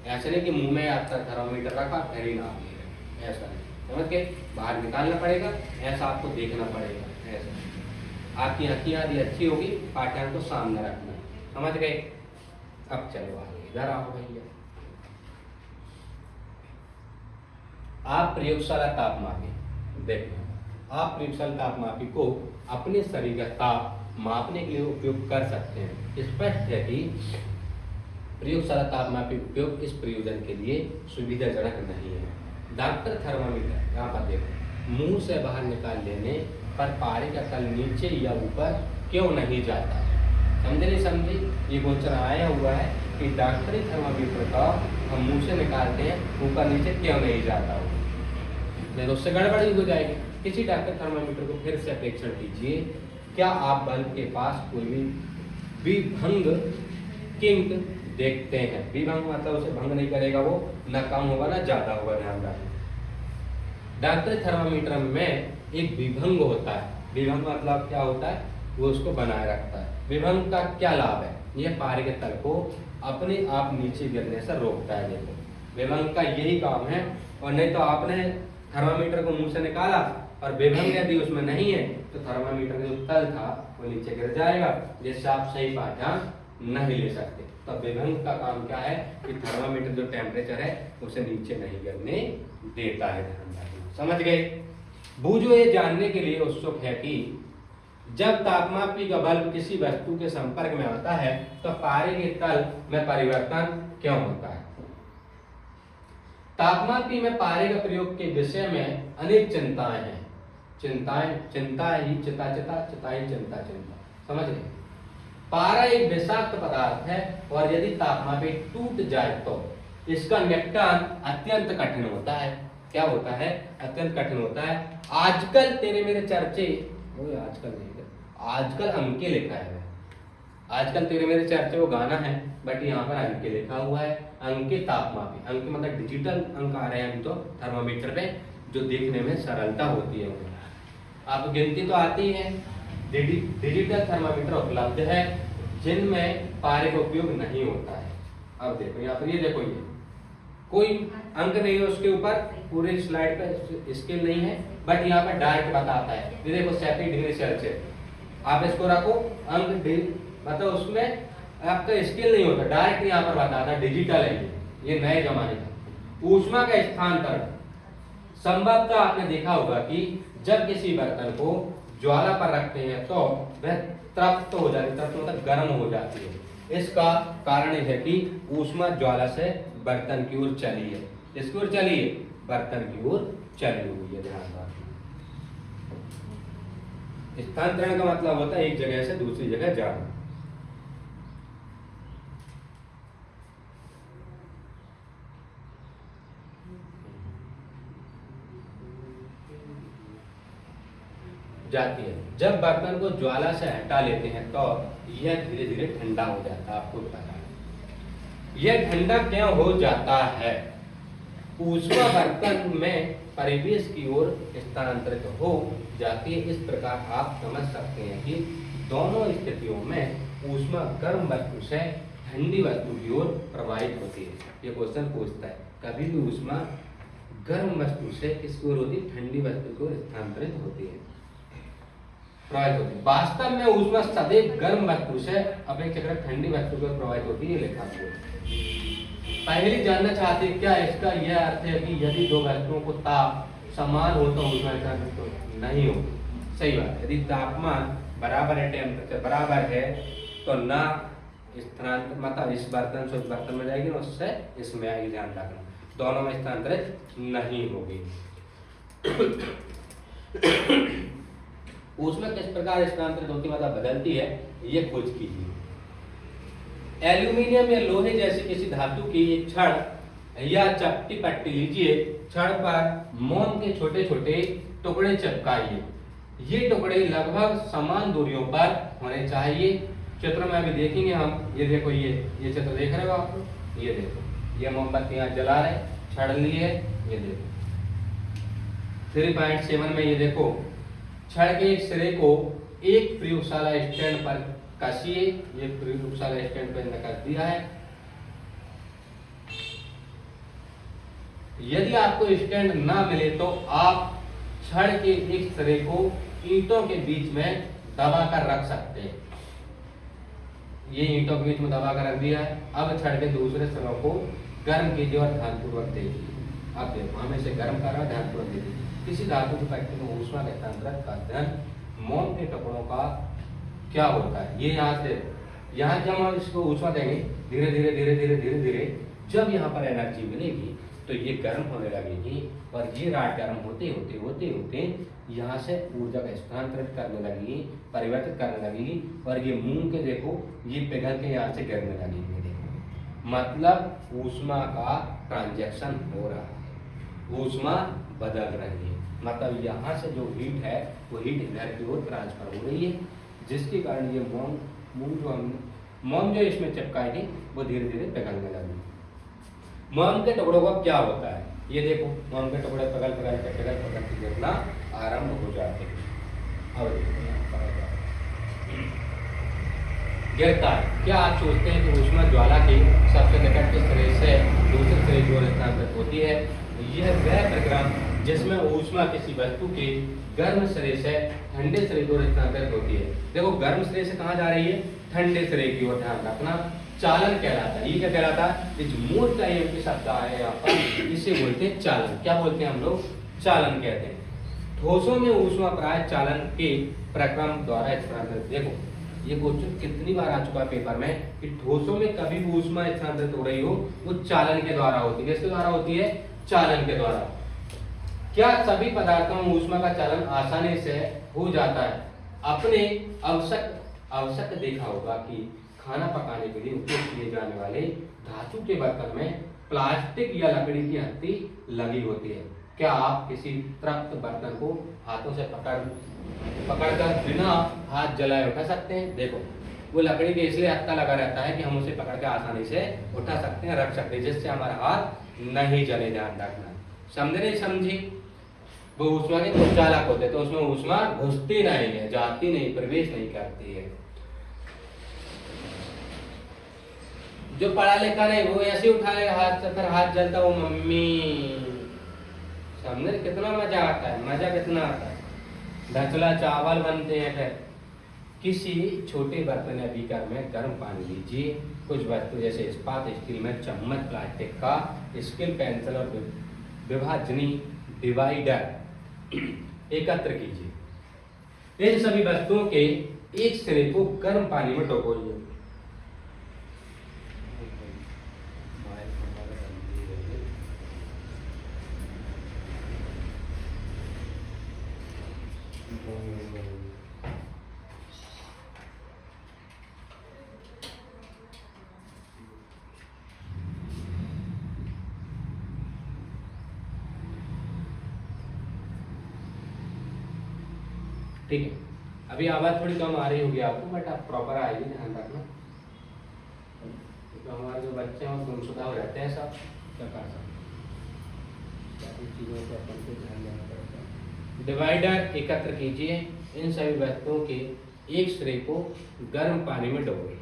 ऐसा नहीं कि मुंह में आपका थर्मामीटर रखा फिर ही नाप ले, ऐसा नहीं, समझ के बाहर निकालना पड़ेगा, ऐसा आपको देखना पड़ेगा। ऐसा आपकी आंखें आदि अच्छी होगी, पाठ्यांक को सामने रखना, समझ गए। अब चलो आगे, इधर आओ भैया। आप प्रयोगशाला तापमापी देखो, आप प्रयोगशाला तापमापी को अपने शरीर का ताप मापने के लिए उपयोग कर सकते हैं। स्पष्ट है कि प्रयोगशाला तापमापी उपयोग इस प्रयोजन के लिए सुविधाजनक नहीं है। डॉक्टर थर्मामीटर यहाँ पर देखो, मुंह से बाहर निकाल लेने पर पारे का तल नीचे या ऊपर क्यों नहीं जाता, समझे नहीं समझे। ये क्वेश्चन आया हुआ है कि डॉक्टरी थर्मामीटर का हम मुंह से निकालते हैं, ऊपर नीचे क्यों नहीं जाता हो, नहीं तो उससे गड़बड़ी हो जाएगी। किसी डॉक्टर थर्मामीटर को फिर से परीक्षण कीजिए। क्या आप बल्ब के पास कोई भी विभंग किंक देखते हैं? विभंग मतलब उसे भंग नहीं करेगा, वो न कम होगा ना ज्यादा होगा, ध्यान रखें। डॉक्टर थर्मामीटर में एक विभंग होता है। विभंग मतलब क्या होता है, वो उसको बनाए रखता है। विभंग का क्या लाभ है, यह पारे के तल को अपने आप नीचे गिरने से रोकता है। देखो विभंग का यही काम है, और नहीं तो आपने थर्मामीटर को मुंह से निकाला और विभंग यदि उसमें नहीं है तो थर्मामीटर का जो तल था वो नीचे गिर जाएगा, जिससे आप सही पाठ्यांक नहीं ले सकते। तो विभंग का काम क्या है कि थर्मामीटर जो टेम्परेचर है उसे नीचे नहीं गिरने देता है। समझ गए? बूझो ये जानने के लिए उत्सुक है कि जब तापमापी का बल्ब किसी वस्तु के संपर्क में आता है तो पारे के तल में परिवर्तन क्यों होता है? तापमापी में पारे का प्रयोग के विषय में अनेक चिंताएं हैं। चिंता ही चिता चिता, चिताएं चिंता चिंता। समझ गए? पारा एक विषाक्त पदार्थ है और यदि तापमापी टूट जाए तो इसका निपटान अत्यंत कठिन होता है। क्या होता है? अत्यंत कठिन होता है। आजकल तेरे मेरे चर्चे, आजकल नहीं, आजकल अंके लिखा है, आजकल तेरे मेरे चर्चे वो गाना है, बट यहाँ पर अंके लिखा हुआ है। अंके तापमापी, अंक मतलब डिजिटल अंक आ रहे हैं हम तो थर्मामीटर पे, जो देखने में सरलता होती है। आप गिनती तो आती है। डिजिटल थर्मामीटर उपलब्ध है जिनमें पारे का उपयोग नहीं होता है। अब देखो यहाँ पर, ये देखो, ये कोई अंक नहीं है उसके ऊपर, पूरे स्लाइड पे स्केल नहीं है, बट यहाँ पर डायरेक्ट बताता है। ये देखो 37 डिग्री सेल्सियस, आप इसको रखो, अंक मतलब उसमें आपका स्केल नहीं होता, डायरेक्ट यहाँ पर बताता है। डिजिटल है ये नए जमाने का। ऊष्मा का स्थानांतरण, संभवतः आपने देखा होगा कि जब किसी बर्तन को ज्वाला पर रखते हैं तो वह तृप्त हो जाती है, तृप्त मतलब गर्म हो जाती है। इसका कारण यह है कि ऊष्मा ज्वाला से बर्तन की ओर चली है। इसकी ओर चली है, बर्तन की ओर चली हुई है। ध्यान रखिए। स्थानांतरण का मतलब होता है एक जगह से दूसरी जगह जाना। जाती है। जब बर्तन को ज्वाला से हटा लेते हैं तो यह धीरे धीरे ठंडा हो जाता है। आपको पता है यह ठंडा क्यों हो जाता है? ऊष्मा बर्तन में परिवेश की ओर स्थानांतरित हो जाती है। इस प्रकार आप समझ सकते हैं कि दोनों स्थितियों में ऊष्मा गर्म वस्तु से ठंडी वस्तु की ओर प्रवाहित होती है। ये क्वेश्चन पूछता है, कभी भी ऊष्मा गर्म वस्तु से किसकी ओर होती है? ठंडी वस्तु की ओर स्थानांतरित होती है, प्रवाहित होती है। वास्तव में ऊष्मा सदैव गर्म वस्तु से अपेक्षाकृत ठंडी वस्तु की ओर प्रवाहित होती है, लिखा हुआ है। पहले जानना चाहते हैं क्या इसका यह अर्थ है कि यदि दो वस्तुओं को ताप समान हो तो ऊष्मा स्थानांतरित नहीं हो? सही बात है। यदि तापमान बराबर है, टेम्परेचर बराबर है, तो ना स्थानांतरित मतलब इस बर्तन से उस बर्तन में जाएगी, उससे इसमें आएगी। ध्यान रखना, दोनों में स्थानांतरित नहीं होगी। ऊष्मा किस प्रकार स्थानांतरित होती मतलब बदलती है, ये खोज कीजिए। एल्यूमिनियम या लोहे जैसी किसी धातु की एक छड़ या चपटी पट्टी लीजिए, छड़ पर मोम के छोटे छोटे टुकड़े चिपकाइए। ये टुकड़े लगभग समान दूरियों पर होने चाहिए। चित्र में अभी देखेंगे हम। ये देखो, ये चित्र देख रहे हो आप लोग? ये देखो, ये मोमबत्ती यहाँ जला रहे, छड़ लिए, ये देखो 3.7 में। ये देखो, छड़ के एक सिरे को एक प्रयोगशाला स्टैंड पर कसिए। ये प्रयोगशाला स्टैंड पर कस दिया है। यदि आपको स्टैंड ना मिले तो आप छड़ के एक सिरे को ईंटों के बीच में दबा कर रख सकते हैं। ये ईंटों के बीच में दबा कर रख दिया है। अब छड़ के दूसरे सिरों को गर्म कीजिए और ध्यानपूर्वक देखिए। अब देखो, हम इसे गर्म कर रहे हैं, ध्यानपूर्वक देखिए। किसी धातु की पट्टी में ऊष्मा के स्थानांतरण का अध्ययन मोम के टुकड़ों का क्या होता है? ये यहाँ से, यहाँ जब हम इसको ऊष्मा देंगे, धीरे धीरे धीरे धीरे धीरे धीरे जब यहाँ पर एनर्जी मिलेगी तो ये गर्म होने लगेगी, और ये राड गर्म होते होते होते होते यहाँ से ऊर्जा का स्थानांतरित करने लगेगी, परिवर्तित करने लगेगी, और ये मूंग के देखो, ये पिघल के यहाँ से गिरने लगेगी। देखो, मतलब ऊष्मा का ट्रांजैक्शन हो रहा है, ऊष्मा बदल रही है। मतलब यहाँ से जो हीट है वो हीट इधर की ओर ट्रांसफर हो रही है, जिसके कारण ये मोम जो इसमें चिपकाई थी वो धीरे धीरे पिघलने लगी। मोम के टुकड़ों का क्या होता है? ये देखो, मोम के टुकड़े पिघल के गिरना आरंभ हो जाते हैं। अब गिरता है। क्या आप सोचते हैं कि ऊष्मा ज्वाला के सबसे निकट के सिरे से दूसरे सिरे की ओर स्थानांतरित स्थानांतरित होती है। यह वह प्रक्रम जिसमें ऊष्मा किसी वस्तु के गर्म सिरे से ठंडे सिरे की ओर स्थानांतरित होती है। देखो गर्म सिरे से कहाँ जा रही है, ठंडे सिरे की ओर, ध्यान रखना। चालन कहलाता है, ये क्या कहलाता है, इस मोर का ये शब्द है यहाँ पर, इसे बोलते हैं चालन। क्या बोलते हैं हम लोग, चालन कहते हैं। ठोसों में ऊष्मा प्राय चालन के प्रक्रम द्वारा स्थानांतरित। देखो ये क्वेश्चन कितनी बार आ चुका है पेपर में कि ठोसों में कभी भी ऊष्मा स्थानांतरित हो रही हो वो चालन के द्वारा होती है। किसके द्वारा होती है, चालन के द्वारा। क्या सभी पदार्थों में ऊष्मा का चालन आसानी से हो जाता है। अपने आवश्यक देखा होगा कि खाना पकाने के लिए उपयोग किए जाने वाले धातु के बर्तन में प्लास्टिक या लकड़ी की हत्ती लगी होती है। क्या आप किसी तृप्त बर्तन को हाथों से पकड़कर बिना हाथ जलाए उठा सकते हैं। देखो वो लकड़ी के इसलिए हत्था लगा रहता है कि हम उसे पकड़ के आसानी से उठा सकते हैं, रख सकते हैं, जिससे हमारा हाथ नहीं जले। ध्यान रखना, समझे नहीं समझी। वो ऊष्मा के कुचालक होते हैं तो उसमें ऊष्मा घुसती नहीं है, जाती नहीं, प्रवेश नहीं करती है। जो पढ़ा लिखा नहीं वो ऐसे ही उठा लेगा हाथ से, फिर हाथ जलता, वो मम्मी। समझे कितना मजा आता है, मजा कितना आता है। ढचला चावल बनते हैं। फिर किसी छोटे बर्तन या बीकर में गर्म पानी लीजिए। कुछ वस्तु जैसे इस्पात, स्टील में चम्मच, प्लास्टिक का स्केल, पेंसिल और विभाजनी डिवाइडर एकत्र कीजिए। इन सभी वस्तुओं के एक सिरे को गर्म पानी में डुबोइए। ठीक है, अभी आवाज थोड़ी कम आ रही होगी आपको, बट आप प्रॉपर आएगी, ध्यान रखना। तो हमारे जो बच्चे हैं वो गुमशुदा हो रहते हैं सब, क्या कर सकते, चीज़ों को अपन को ध्यान देना पड़ता है। डिवाइडर एकत्र कीजिए। इन सभी वस्तुओं के एक सिरे को गर्म पानी में डुबोइए।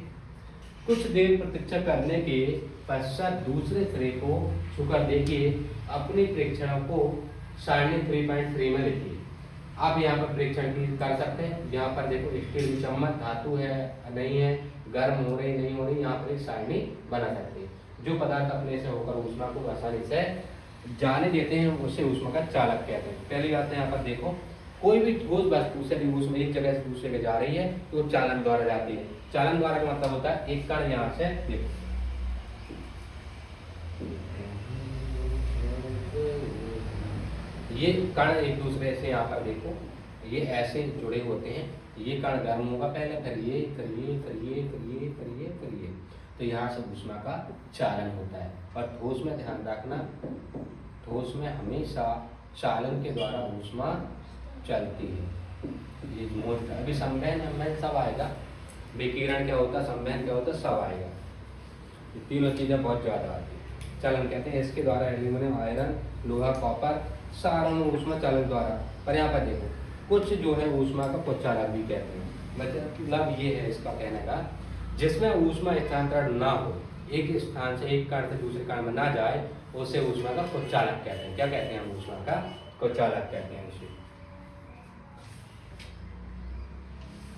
कुछ देर प्रतीक्षा करने के पश्चात दूसरे सिरे को छूकर देखिए। अपनी परीक्षणों को सारणी 3.3 में लिखिए। आप यहाँ पर परीक्षण की कर सकते हैं। यहाँ पर देखो स्टील की चम्मच, धातु है नहीं है, गर्म हो रही नहीं हो रही, यहाँ पर एक सारणी बना सकते हैं। जो पदार्थ अपने से होकर ऊष्मा को आसानी से जाने देते हैं उसे ऊष्मा का चालक कहते हैं। पहली बात है यहाँ पर देखो, कोई भी ठोस वस्तु से ऊष्मा एक जगह से दूसरे जगह जा रही है तो चालन द्वारा जाती है। चालन द्वारा का मतलब होता है एक कण यहाँ से देखो, ये कण एक दूसरे से यहाँ पर देखो ये ऐसे जुड़े होते हैं। ये कण गर्म होगा पहले, फिर ये, फिर ये, फिर ये, फिर ये, फिर ये, फिर ये, तो यहाँ से ऊष्मा का चालन होता है। और ठोस में ध्यान रखना, ठोस में हमेशा चालन के द्वारा ऊष्मा चलती है। ये मोस्ट अभी संवहन में सब आएगा, विकिरण क्या होता है, संवहन क्या होता है, सब आएगा। ये तीनों चीजें बहुत ज्यादा आती है। चालन कहते हैं इसके द्वारा एल्यूमिनियम, आयरन, लोहा, कॉपर सारों में ऊष्मा चालन द्वारा। पर यहाँ पर देखो कुछ जो है ऊष्मा का कुचालक भी कहते हैं। मतलब ये है इसका कहने का, जिसमें ऊष्मा स्थानांतरण ना हो, एक स्थान से एक कण से दूसरे कण में ना जाए, उसे ऊष्मा का कुचालक कहते हैं। क्या कहते हैं हम, ऊष्मा का कुचालक कहते हैं उसे।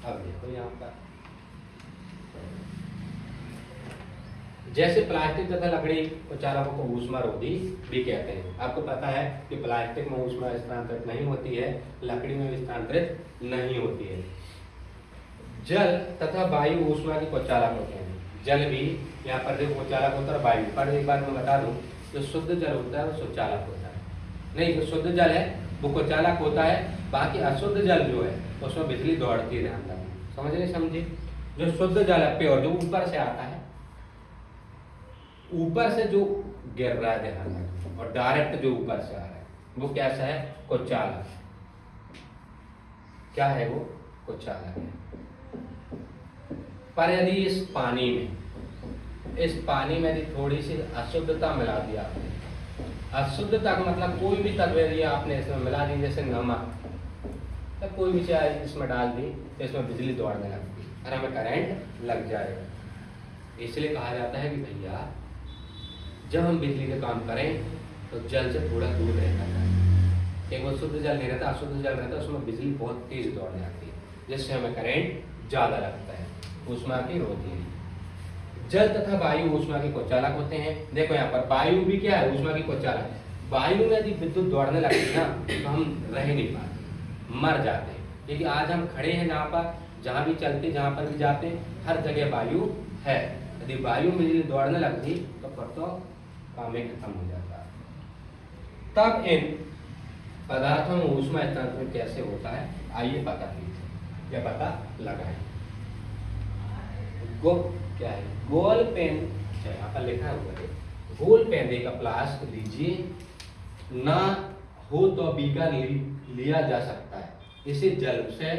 अब देखो यहाँ पर जैसे प्लास्टिक तथा लकड़ी कुचालकों को ऊष्मारोधी भी कहते हैं। आपको पता है कि प्लास्टिक में ऊष्मा स्थानांतरित नहीं होती है, लकड़ी में भी स्थानांतरित नहीं होती है। जल तथा वायु ऊष्मा के कुचालक होते हैं। जल भी यहाँ पर जो कुचालक होता है, वायु पर एक बार मैं बता दूं, जो शुद्ध जल होता है वो सुचालक होता है। नहीं, जो शुद्ध जल है वो कुचालक होता है, बाकी अशुद्ध जल जो है उसमें बिजली दौड़ती है। ध्यान रखना, समझ नहीं समझे। जो शुद्ध जल है प्योर, जो ऊपर से आता है, ऊपर से जो गिर रहा है, ध्यान रखना, और डायरेक्ट जो ऊपर से आ रहा है वो कैसा है, कुचालक। क्या है वो, कुचालक है। पर यदि इस पानी में यदि थोड़ी सी अशुद्धता मिला दिया आपने, अशुद्धता का मतलब कोई भी तत्व यदि आपने इसमें मिला दी, जैसे नमक, तो कोई भी चीज इसमें डाल दी तो इसमें बिजली दौड़ने लगती और हमें करंट लग जाएगा। इसलिए कहा जाता है कि भैया जब हम बिजली का काम करें तो जल से थोड़ा दूर रहना चाहिए। एक वो शुद्ध जल नहीं रहता, अशुद्ध जल रहता है, उसमें बिजली बहुत तेज दौड़ जाती है, जिससे हमें करंट ज़्यादा लगता है, ऊष्मा की होती है। जल तथा वायु ऊष्मा के कुचालक होते हैं। देखो यहाँ पर वायु भी क्या है, ऊष्मा की कुचालक। वायु में यदि विद्युत दौड़ने लगती है ना तो हम रह नहीं पाते, मर जाते हैं। क्योंकि आज हम खड़े हैं जहाँ पर, जहाँ भी चलते, जहाँ पर भी जाते, हर जगह वायु है। यदि वायु में यदि दौड़ने लगती तो फिर तो काम ही खत्म हो जाता है। तब इन पदार्थों में ऊष्मा स्थानांतरण कैसे होता है, आइए पता कीजिए, या पता लगाएं। क्या है, गोल पेन, यहाँ पर लिखा हुआ है, गोल पेन एक फ्लास्क लीजिए, ना हो तो बीकर लिया जा सकता है, इसे जल से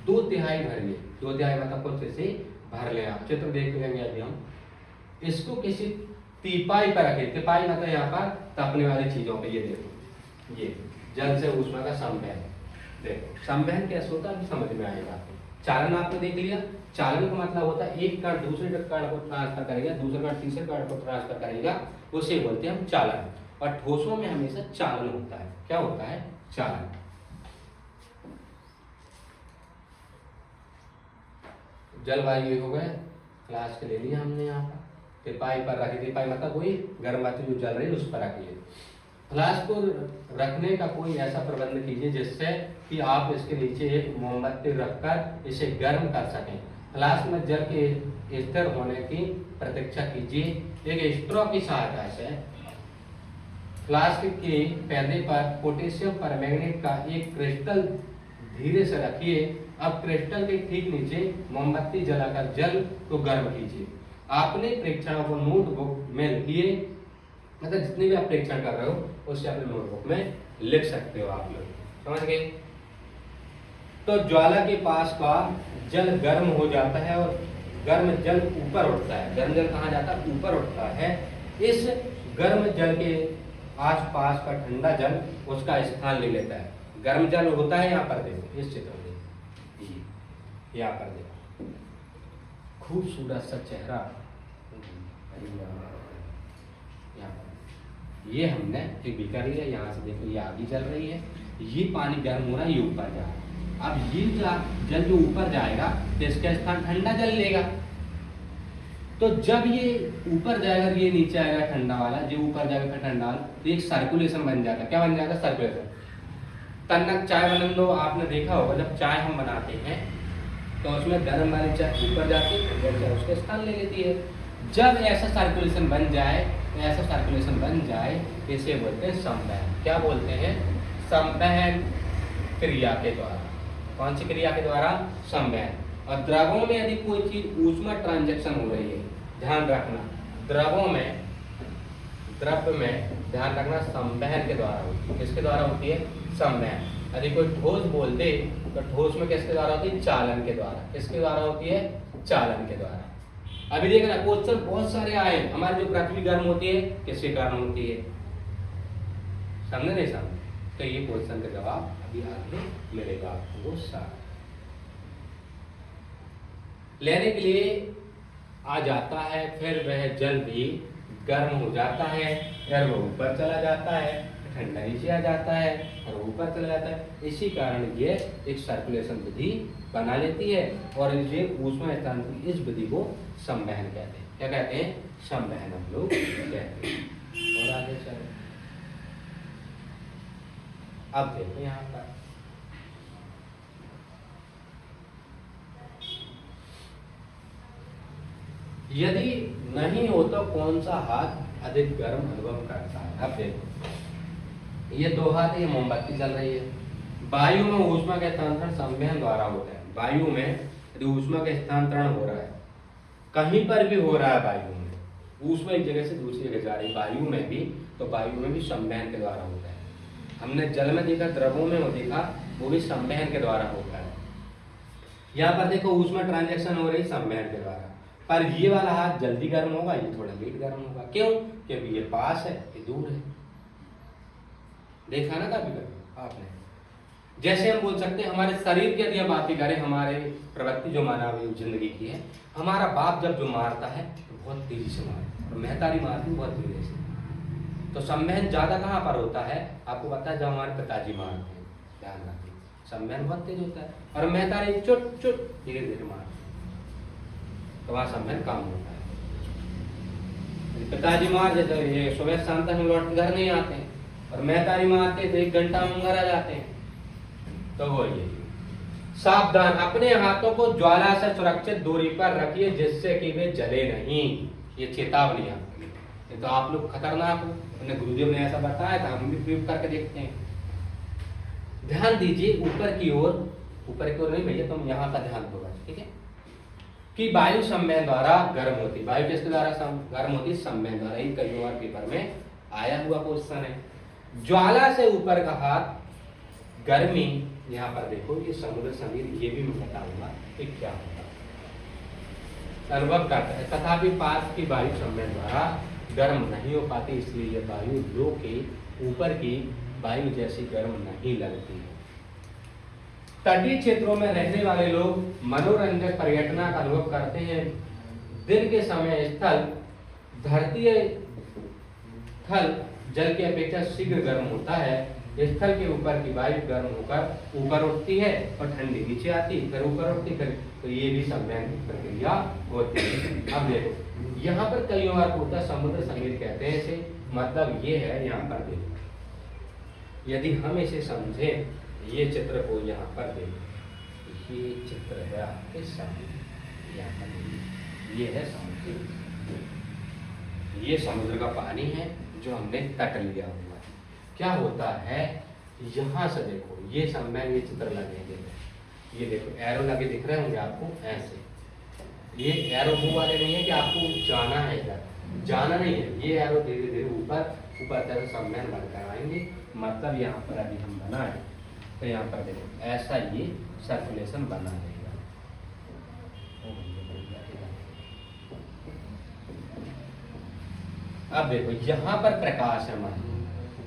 2/3 भरिए। 2/3 मतलब कुछ इसे भर ले। आप चित्र देख लेंगे अभी हम। इसको किसी तिपाई पर रखें। तिपाई मतलब यहाँ पर तपने वाली चीजों पे, ये देखो, ये जल से ऊष्मा का संवहन। देखो संवहन कैसे होता है समझ में आएगा। चालन आपने देख लिया। चालन का मतलब होता है एक कण दूसरे कण को ट्रांसफर करेगा, दूसरे कण तीसरे कण को ट्रांसफर करेगा, उसे बोलते हैं हम चालन। और ठोसों में हमेशा चालन होता है। क्या होता है, चालन। जलवायु हो गए, फ्लास्क ले लिया हमने यहाँ पर, तिपाई पर रखी। तिपाई मतलब कोई गर्म बाती जो जल रही है उस पर रखिए। फ्लास्क को रखने का कोई ऐसा प्रबंध कीजिए जिससे कि आप इसके नीचे एक मोमबत्ती रखकर इसे गर्म कर सकें। फ्लास्क में जल के स्थिर होने की प्रतीक्षा कीजिए। एक स्ट्रॉ की सहायता से फ्लास्क के पैदे पर पोटेशियम परमैंगनेट का एक क्रिस्टल धीरे से रखिए। अब क्रिस्टल के ठीक नीचे मोमबत्ती जलाकर जल को गर्म कीजिए। आपने परीक्षणों को नोटबुक में लिखिए, मतलब जितने भी आप परीक्षण कर रहे हो उससे अपने नोटबुक में लिख सकते हो आप लोग, समझ गए। तो ज्वाला के पास का जल गर्म हो जाता है और गर्म जल ऊपर उठता है। गर्म जल कहाँ जाता है, ऊपर उठता है। इस गर्म जल के आसपास का ठंडा जल उसका स्थान ले लेता है। गर्म जल होता है यहाँ पर, देखो इस चित्र में, यहाँ पर देखो खूबसूरत सा चेहरा। ये हमने एक बीकर लिया, यहाँ से देखो ये आगे जल रही है, ये पानी गर्म हो रहा है, ये ऊपर जा रहा है। अब ये जल जो ऊपर जाएगा तो इसका स्थान ठंडा जल लेगा। तो जब ये ऊपर जाएगा ये नीचे आएगा ठंडा वाला, जो ऊपर जाएगा फिर ठंडा वाला, तो एक सर्कुलेशन बन जाएगा। क्या बन जाएगा, सर्कुलेशन। तन्नक चाय बनन दो, आपने देखा होगा जब चाय हम बनाते हैं तो उसमें गर्म वाली चाय ऊपर जाती है, ठंडी चाय उसका स्थान ले लेती है। जब ऐसा सर्कुलेशन बन जाए, ऐसा सर्कुलेशन बन जाए इसे बोलते हैं संवहन। क्या बोलते हैं, संवहन क्रिया के द्वारा। कौन सी क्रिया के द्वारा, संवहन। और द्रवों में यदि कोई चीज ऊष्मा ट्रांजैक्शन हो रही है, ध्यान रखना, द्रवों में, द्रव्य में ध्यान रखना संवहन के द्वारा होती है। किसके द्वारा होती है, संवहन। यदि कोई ठोस बोल दे तो ठोस में किसके द्वारा होती है, चालन के द्वारा। किसके द्वारा होती है, चालन के द्वारा। अभी देखना क्वेश्चन बहुत सारे आए। हमारी जो पृथ्वी गर्म होती है किसके कारण होती है, समझे नहीं समझे, तो ये क्वेश्चन का जवाब अभी आगे मिलेगा आपको। सारा लेने के लिए आ जाता है, फिर वह जल भी गर्म हो जाता है, फिर वो ऊपर चला जाता है, ठंडा नीचे आ जाता है और ऊपर चला जाता है। इसी कारण ये एक सर्कुलेशन विधि बना लेती है और ये ऊष्मा स्थानांतरण की इस विधि को संवहन कहते हैं। क्या कहते हैं, संवहन हम लोग कहते हैं। और आगे चले, अब देखो यहाँ पर यदि नहीं हो तो कौन सा हाथ अधिक गर्म अनुभव करता है। अब देखो ये दो हाथ, ये मोमबत्ती जल रही है। वायु में ऊष्मा का स्थानांतरण संवहन द्वारा होता है। वायु में यदि ऊष्मा का स्थानांतरण हो रहा है, कहीं पर भी हो रहा है, वायु में ऊष्मा एक जगह से दूसरी जगह जा रही है, वायु में भी, तो वायु में भी संवहन के द्वारा होता है। हमने जल में देखा, द्रवों में वो देखा, वो भी संवहन के द्वारा होता है। यहाँ पर देखो ऊष्मा ट्रांजैक्शन हो रही संवहन के द्वारा, पर ये वाला हाथ जल्दी गर्म होगा, ये थोड़ा लेट गर्म होगा। क्यों, क्योंकि ये पास है, ये दूर है। देखा ना कभी कभी आपने। जैसे हम बोल सकते हैं हमारे शरीर की यदि हम बात करें, हमारे प्रवृत्ति जो मानव जिंदगी की है, हमारा बाप जब जो मारता है तो बहुत तेजी से मारता है और महतारी मारती बहुत धीरे से। तो संवहन ज्यादा कहाँ पर होता है, आपको पता है, जब हमारे पिताजी मारते हैं, ध्यान रखिए, संवहन बहुत तेज होता है, और महतारी चुट चुट धीरे धीरे मारते हैं, तो वहां संवहन कम होता है। पिताजी मार देते, ये सुबह शाम तक हम लौट घर नहीं आते हैं, और महतारी मारते तो 1 घंटा में घर आ जाते हैं। तो वो ये सावधान, अपने हाथों को ज्वाला से सुरक्षित दूरी पर रखिए जिससे कि वे जले नहीं। ये चेतावनी आपके लिए, ये तो आप लोग खतरनाक हो, अपने गुरुदेव ने ऐसा बताया था, हम भी प्रयोग करके देखते हैं। ध्यान दीजिए ऊपर की ओर, ऊपर की ओर नहीं भैया, तुम यहाँ का ध्यान दो, ठीक है, कि वायु संवहन द्वारा गर्म होती, वायु किसके द्वारा गर्म होती, संवहन द्वारा। ये कई बार पेपर में आया हुआ क्वेश्चन है। ज्वाला से ऊपर का हाथ गर्मी, यहाँ पर देखो ये समुद्र समीर, ये भी मैं बताऊंगा कि क्या होगा, अनुभव करता है। तथापि पास की वायु संवहन द्वारा गर्म नहीं हो पाती, इसलिए ये वायु लो के ऊपर की वायु जैसी गर्म नहीं लगती है। तटीय क्षेत्रों में रहने वाले लोग मनोरंजक पर्यटन का अनुभव करते हैं। दिन के समय स्थल धरती थल जल की अपेक्षा शीघ्र गर्म होता है। स्थल के ऊपर की वायु गर्म होकर ऊपर उठती है और ठंडी नीचे आती, फिर ऊपर उठती, फिर तो ये भी संवहन की प्रक्रिया होती है। अब देखो यहाँ पर कई बार होता समुद्र समीर कहते हैं इसे, मतलब ये है, यहाँ पर देखो, यदि हम इसे समझे, ये चित्र को यहाँ पर देखो, ये चित्र है आपके सामने, यहाँ पर ये है समुद्र, ये समुद्र का पानी है जो हमने तट लिया हुआ है। क्या होता है, यहाँ से देखो ये संवहन, ये चित्र लगेंगे, ये देखो एरो लगे दिख रहे होंगे आपको, ऐसे, ये एरो वो वाले नहीं है कि आपको जाना है इधर, जाना नहीं है, ये एरो धीरे धीरे ऊपर ऊपर तरफ संवहन बनकर आएंगे। मतलब यहाँ पर अभी हम बनाए तो यहाँ पर देखो ऐसा ये सर्कुलेशन बना रहेगा। अब देखो यहाँ पर प्रकाश है, मान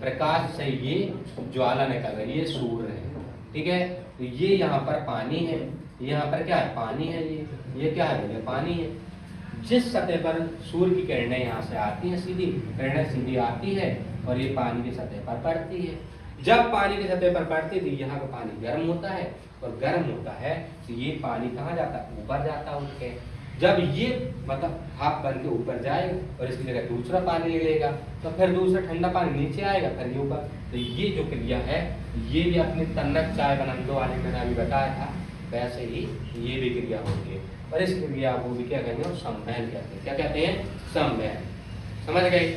प्रकाश से ये ज्वाला निकल रही है, ये सूर्य है, ठीक है, तो ये यहाँ पर पानी है, यहाँ पर क्या है, पानी है, ये क्या है, ये पानी है। जिस सतह पर सूर्य की किरणें यहाँ से आती हैं, सीधी किरणें सीधी आती है और ये पानी की सतह पर पड़ती है। जब पानी की सतह पर पड़ती है तो यहाँ का पानी गर्म होता है, और गर्म होता है तो ये पानी कहाँ जाता है, ऊपर जाता है उठ के। जब ये मतलब भाप बन के ऊपर जाएगा और इसकी जगह दूसरा पानी ले लेगा, तो फिर दूसरा ठंडा पानी नीचे आएगा, फिर ये ऊपर। तो ये जो क्रिया है, ये भी अपनी तन्नक चाय बनाने वाले मैंने अभी बताया था, वैसे ही ये भी क्रिया होती है। और इस क्रिया को भी क्या कहते हैं, संवहन कहते हैं। क्या कहते हैं, संवहन। समझ गए।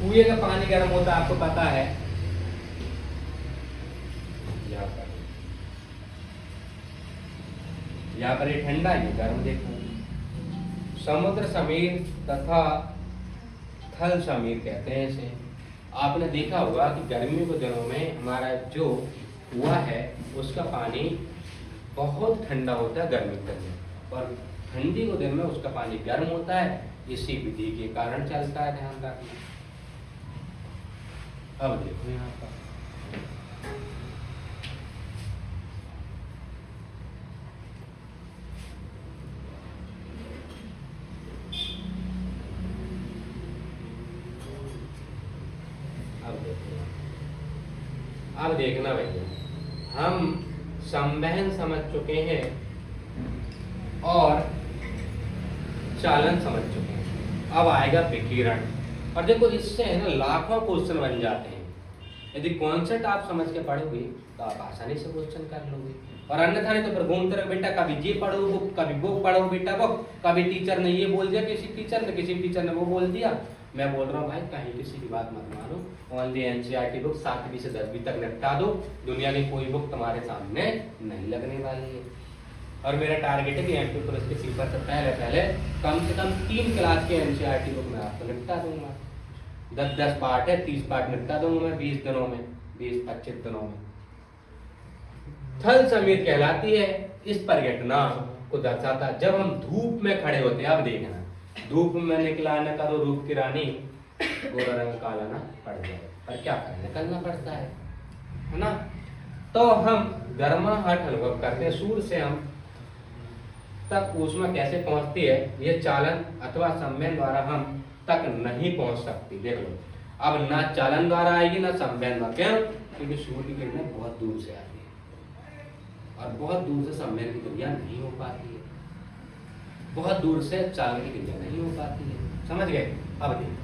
कुएं का पानी गर्म होता है, आपको पता है, यहाँ पर ये ठंडा, ये गर्म। देखो समुद्र समीर तथा थल समीर कहते हैं इसे। आपने देखा होगा कि गर्मियों के दिनों में हमारा जो कुआं है उसका पानी बहुत ठंडा होता है गर्मी के दिन, और ठंडी के दिन में उसका पानी गर्म होता है। इसी विधि के कारण चलता है, ध्यान रखना। अब देखो यहाँ पर अब देखना भैया, हम संवहन समझ चुके हैं और चालन समझ चुके हैं। अब आएगा विकिरण। और देखो इससे है ना लाखों क्वेश्चन बन जाते हैं। यदि कॉन्सेप्ट आप समझ के पढ़ोगे तो आप आसानी से क्वेश्चन कर लोगे, और अन्यथा नहीं तो फिर घूमते रहो बेटा, कभी ये पढ़ो बुक, कभी वो पढ़ो बेटा बुक, कभी टीचर ने ये बोल दिया, किसी टीचर ने वो बोल दिया। मैं बोल रहा हूँ भाई, कहीं किसी की बात मत मानो, ओनली एनसीईआरटी बुक 7वीं से 10वीं तक निपटा दो। दुनिया की कोई बुक तुम्हारे सामने नहीं लगने वाली है। और मेरा टारगेट है कि एमपी पुलिस के पेपर से पहले कम से कम 3 क्लास के एनसीईआरटी बुक मैं आपको निपटा दूंगा। 10-10 पार्ट है, 30 पार्ट निपटा दूंगा मैं 20 दिनों में, 20-25 दिनों में। थल समीर कहलाती है इस परिघटना को दर्शाता जब हम धूप में खड़े होते हैं। अब देखना, धूप में निकला न करो रूप की रानी, गोरा रंग काला ना पड़ जाए, पर क्या करें, निकलना पड़ता है ना। तो हम गर्माहट अनुभव करते हैं, सूर्य से हम तक ऊष्मा कैसे पहुंचती है, ये चालन अथवा संवहन द्वारा हम तक नहीं पहुंच सकती। देख लो, अब ना चालन द्वारा आएगी ना संवहन द्वारा। क्यों? क्योंकि सूर्य की किरणें बहुत दूर से आती है और बहुत दूर से संवहन की क्रिया नहीं हो पाती है, बहुत दूर से चालन की क्रिया नहीं हो पाती है। समझ गए? अब देखिए,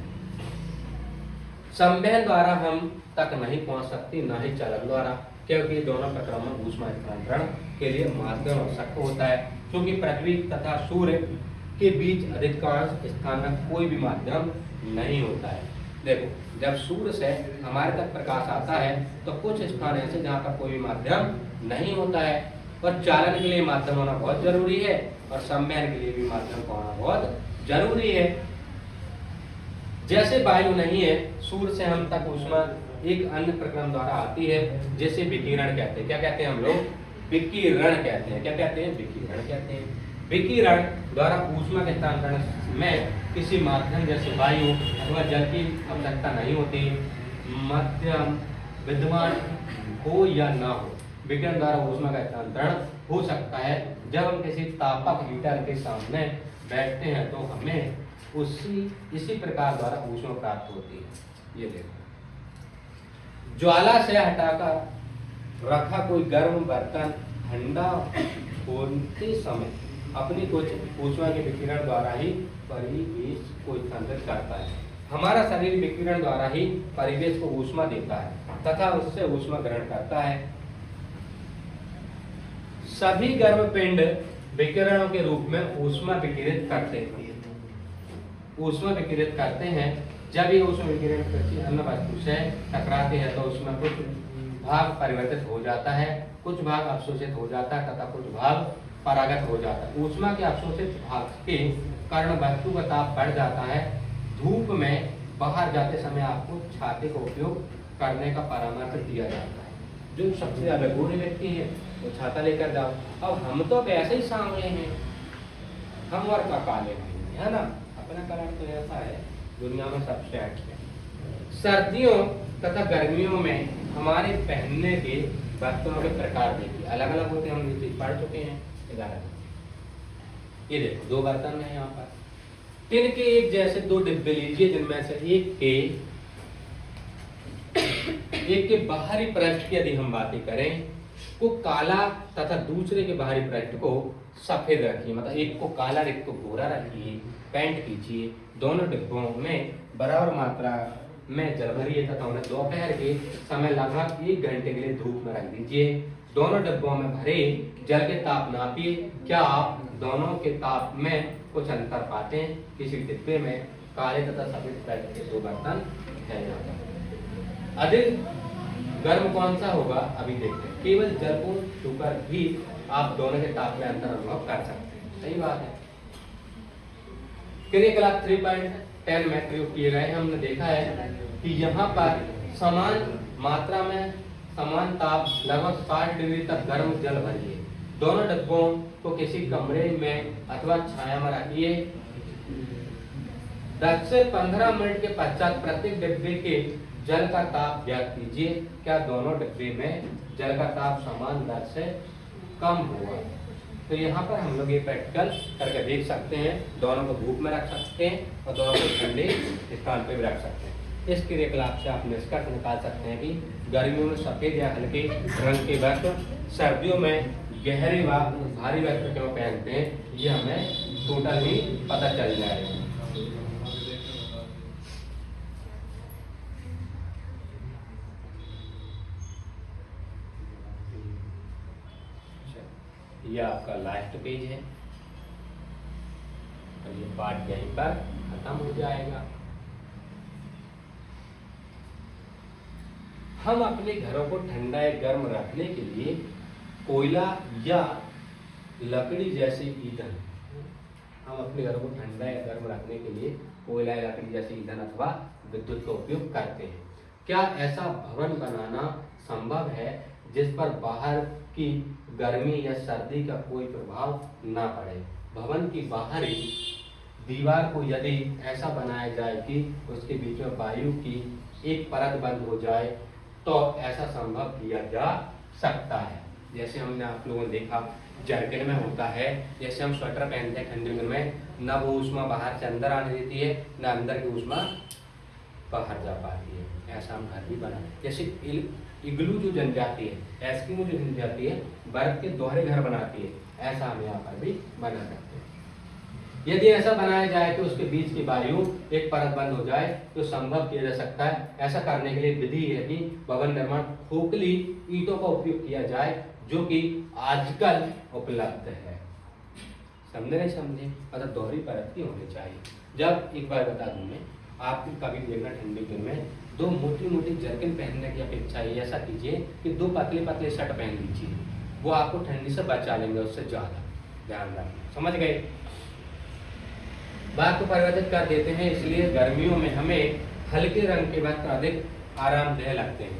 संवहन द्वारा हम तक नहीं पहुंच सकती, ना ही चालन द्वारा, क्योंकि दोनों प्रक्रम में ऊष्मा स्थानांतरण के लिए माध्यम आवश्यक होता है। क्योंकि पृथ्वी तथा सूर्य के बीच अधिकांश स्थान में कोई भी माध्यम नहीं होता है। देखो, जब सूर्य से हमारे तक प्रकाश आता है तो कुछ स्थान ऐसे जहाँ पर कोई भी माध्यम नहीं होता है, और चालन के लिए माध्यम होना बहुत जरूरी है और संवहन के लिए भी माध्यम का होना बहुत जरूरी है। जैसे वायु नहीं है, सूर्य से हम तक ऊष्मा एक अन्य प्रक्रम द्वारा आती है, जैसे विकिरण कहते हैं। क्या कहते हैं हम लोग? विकिरण कहते हैं। क्या कहते हैं? विकिरण कहते हैं। विकिरण द्वारा ऊष्मा के स्थानांतरण में किसी माध्यम जैसे वायु अथवा जल की आवश्यकता नहीं होती। मध्यम विद्यमान हो या ना हो, विकिरण द्वारा ऊष्मा का स्थानांतरण हो सकता है। जब हम किसी तापक हीटर के सामने बैठते हैं तो हमें इसी प्रकार द्वारा ऊष्मा प्राप्त होती है। ये देखो, ज्वाला से हटाकर रखा कोई गर्म बर्तन ठंडा होते समय अपनी कुछ ऊष्मा के विकिरण द्वारा ही परिवेश को स्थानांतरित करता है। हमारा शरीर विकिरण द्वारा ही परिवेश को ऊष्मा देता है तथा उससे ऊष्मा ग्रहण करता है। सभी गर्म पिंड विकिरणों के रूप में ऊष्मा विकिरित करते हैं। ऊष्मा विकिरित करते हैं। जब ये ऊष्मा विकिरण किसी अन्य वस्तु से टकराते हैं तो उसमें कुछ भाग परिवर्तित हो जाता है, कुछ भाग अवशोषित हो जाता है तथा कुछ भाग परागत हो जाता है। ऊष्मा के अवशोषित भाग के कारण वस्तु का ताप बढ़ जाता है। धूप में बाहर जाते समय आपको छाते का उपयोग करने का परामर्श दिया जाता है। जो सबसे ज्यादा बूढ़े व्यक्ति है वो छाता लेकर जाओ। अब हम तो वैसे ही सांवले हैं, हम और का काले भाई है ना, अपना कलर तो ऐसा है, दुनिया में सबसे अच्छा है। सर्दियों तथा गर्मियों में हमारे पहनने के बर्तनों के प्रकार देखिए अलग अलग होते हैं। हम ये चीज पढ़ चुके हैं। ये देखो, दो बर्तन है यहाँ पर। टिन के एक जैसे दो डिब्बे लीजिए, जिनमें से एक के बाहरी पृष्ठ की यदि हम बातें करें को काला तथा दूसरे के बाहरी पृष्ठ को सफेद रखिए। मतलब एक को काला एक को गोरा रखिए। पेंट कीजिए। दोनों डिब्बों में बराबर मात्रा में जल भरिए तथा उन्हें दोपहर के समय लगभग 1 घंटे के लिए धूप में रख दीजिए। दोनों डिब्बों में भरे जल के ताप नापिए। क्या आप दोनों के ताप में कुछ अंतर पाते हैं? किसी डिब्बे में काले तथा सफेद पृष्ठ के 2 बर्तन है। अधिक गर्म कौन सा होगा अभी देखते हैं। केवल जल को छूकर भी आप दोनों के ताप में अंतर अनुभव कर सकते हैं। सही बात है। क्रियाकलाप 3.10 में प्रयोग किए गए। हमने देखा है कि यहाँ पर समान मात्रा में समान ताप लगभग 60 डिग्री तक गर्म जल भरिए। दोनों डिब्बों को किसी कमरे में अथवा छाया में रखिए। 10 से 15 मिनट के पश्चात प्रत्येक डिब्बे के जल का ताप ज्ञात कीजिए। क्या दोनों डिब्बे में जल का ताप समान दर से कम हुआ? तो यहाँ पर हम लोग ये प्रैक्टिकल करके देख सकते हैं। दोनों को धूप में रख सकते हैं और दोनों को ठंडे स्थान पे भी रख सकते हैं। इस क्रियाकलाप से आप निष्कर्ष निकाल सकते हैं कि गर्मियों में सफेद या हल्के रंग के वस्त्र, सर्दियों में गहरे व भारी वस्त्र क्यों पहनते हैं, ये हमें टोटल ही पता चल जाएगा। ये आपका लास्ट पेज है और ये पार्ट यहीं पर खत्म हो जाएगा। हम अपने घरों को ठंडा या गर्म रखने के लिए कोयला या लकड़ी जैसे ईंधन, हम अपने घरों को ठंडा या गर्म रखने के लिए कोयला या लकड़ी जैसे ईंधन अथवा विद्युत का उपयोग करते हैं। क्या ऐसा भवन बनाना संभव है जिस पर बाहर की गर्मी या सर्दी का कोई प्रभाव ना पड़े? भवन की बाहरी दीवार को यदि ऐसा बनाया जाए कि उसके बीच में वायु की एक परत बंद हो जाए तो ऐसा संभव किया जा सकता है। जैसे हमने आप लोगों ने देखा जैकेट में होता है, जैसे हम स्वेटर पहनते हैं ठंडी में ना वो ऊष्मा बाहर से अंदर आने देती है, ना अंदर की ऊष्मा बाहर जा पाती है। ऐसा हम घर भी बना, जैसे इग्लू जो जनजाति है, एस्किमो जो जनजाति है, बर्फ के दोहरे घर बनाती है, ऐसा हम यहाँ पर भी बना सकते हैं। यदि ऐसा बनाया जाए कि उसके बीच की वायु एक परत बंद हो जाए तो संभव किया जा सकता है। ऐसा करने के लिए विधि है कि भवन निर्माण खोखली ईंटों का उपयोग किया जाए, जो कि आजकल उपलब्ध है। समझे नहीं समझे? मतलब दोहरी परत की होनी चाहिए। जब एक बार बता दूं मैं, आप कभी देखना ठंडी दिन में दो मोटी मोटी जर्किन पहनने की अपेक्षा ऐसा कीजिए कि दो पतले पतले शर्ट पहन लीजिए, वो आपको ठंडी से बचा लेंगे उससे ज्यादा। ध्यान रखना, समझ गए? बात को परिवर्तित कर देते हैं, इसलिए गर्मियों में हमें हल्के रंग के वस्त्र अधिक आरामदेह लगते हैं।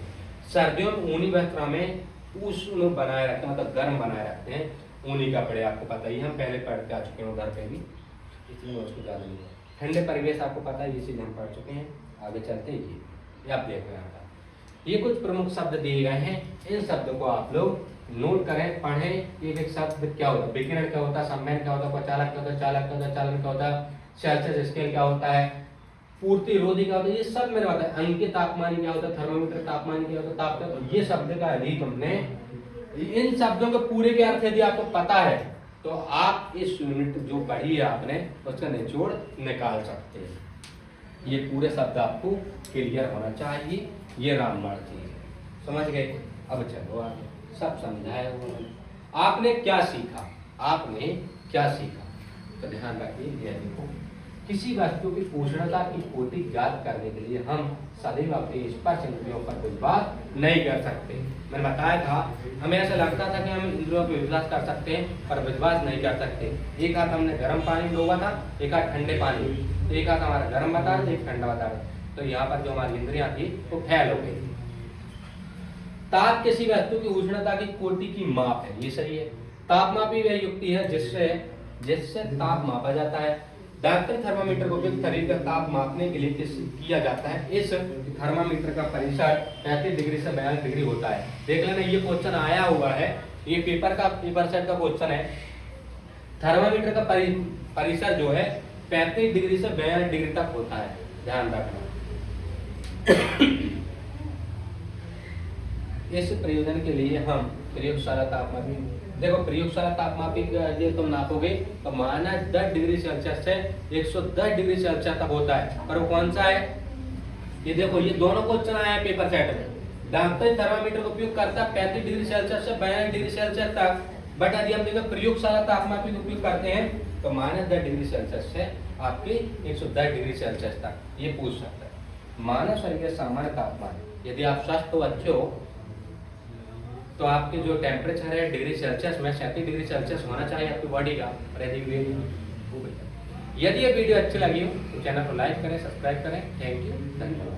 सर्दियों में ऊनी वस्त्र हमें उष्ण बनाए रखते हैं, मतलब गर्म बनाए रखते हैं। ऊनी कपड़े आपको पता ही, हम पहले पढ़ के आ चुके हैं घर पे भी, इसलिए उसको ज़्यादा नहीं है। ठंडे परिवेश आपको पता है, ये चीज़ हम पढ़ चुके हैं। आगे चलते हैं, ये आप देखो यहाँ पर ये कुछ प्रमुख शब्द दिए गए हैं। इन शब्दों को आप लोग नोट करें, पढ़ें। एक शब्द क्या होता है, विकिरण क्या होता है, सम्मेलन क्या होता है, चालक क्या होता है, चालक क्या होता है, चालन क्या होता है, सेल्सियस स्केल क्या होता है, पूर्ति रोधी क्या होता है, ये सब मैंने बताया। अंक के तापमान क्या होता है, थर्मोमीटर तापमान क्या होता है, तापमान, ये शब्द का यदि तुमने इन शब्दों के पूरे के अर्थ यदि आपको पता है तो आप इस यूनिट जो पढ़ी है आपने उसका निचोड़ निकाल सकते हैं। ये पूरे शब्द आपको क्लियर होना चाहिए, ये रामबाण चीज है। समझ गए? अब चलो आगे, सब समझाया उन्होंने। आपने क्या सीखा, आपने क्या सीखा? तो ध्यान रखिए, यह देखो, किसी वस्तु की उष्णता की कोटि ज्ञात करने के लिए हम सदैव अपने स्पर्श इंद्रियों पर विश्वास नहीं कर सकते। मैंने बताया था, हमें ऐसा लगता था कि हम इंद्रियों पर विश्वास कर सकते हैं, पर विश्वास नहीं कर सकते। एक हाथ हमने गर्म पानी डोबा था, एक हाथ ठंडे पानी, एक हाथ हमारा गर्म बता रहे, एक ठंडा बता रहे, तो यहाँ पर जो हमारी इंद्रियां थी वो फैल हो गई। ताप किसी वस्तु की उष्णता की कोटि की माप है, ये सही है। तापमापी वह युक्ति है जिससे ताप मापा जाता है। डॉक्टर थर्मामीटर का उपयोग शरीर का ताप मापने के लिए किया जाता है। इस थर्मामीटर का परिसर 35 डिग्री से 42 डिग्री होता है। देख लेना, ये क्वेश्चन आया हुआ है, ये पेपर सेट का क्वेश्चन है। थर्मामीटर का परिसर जो है 35 डिग्री से 42 डिग्री तक होता है, ध्यान रखना। इस प्रयोजन के लिए हम प्रयोगशाला तापमापी, देखो प्रयोगशाला तापमापी ये तुम नापोगे तो -10 डिग्री सेल्सियस से 110 डिग्री सेल्सियस तक होता है। पर वो कौन सा है? ये देखो, ये दोनों क्वेश्चन आए हैं पेपर सेट में। डॉक्टर थर्मामीटर का उपयोग करता है 35 डिग्री सेल्सियस से 42 डिग्री सेल्सियस तक, बट यदि हम देखो प्रयोगशाला तापमापी का उपयोग करते हैं तो -10 डिग्री सेल्सियस से आपके 110 डिग्री सेल्सियस तक ये पूछ सकता है। मानव शरीर के सामान्य तापमान, यदि आप स्वस्थ हो, अच्छे हो, तो आपके जो टेम्परेचर है डिग्री सेल्सियस में 37 डिग्री सेल्सियस होना चाहिए आपकी बॉडी का। यदि ये वीडियो अच्छी लगी हो तो चैनल को लाइक करें, सब्सक्राइब करें। थैंक यू, धन्यवाद।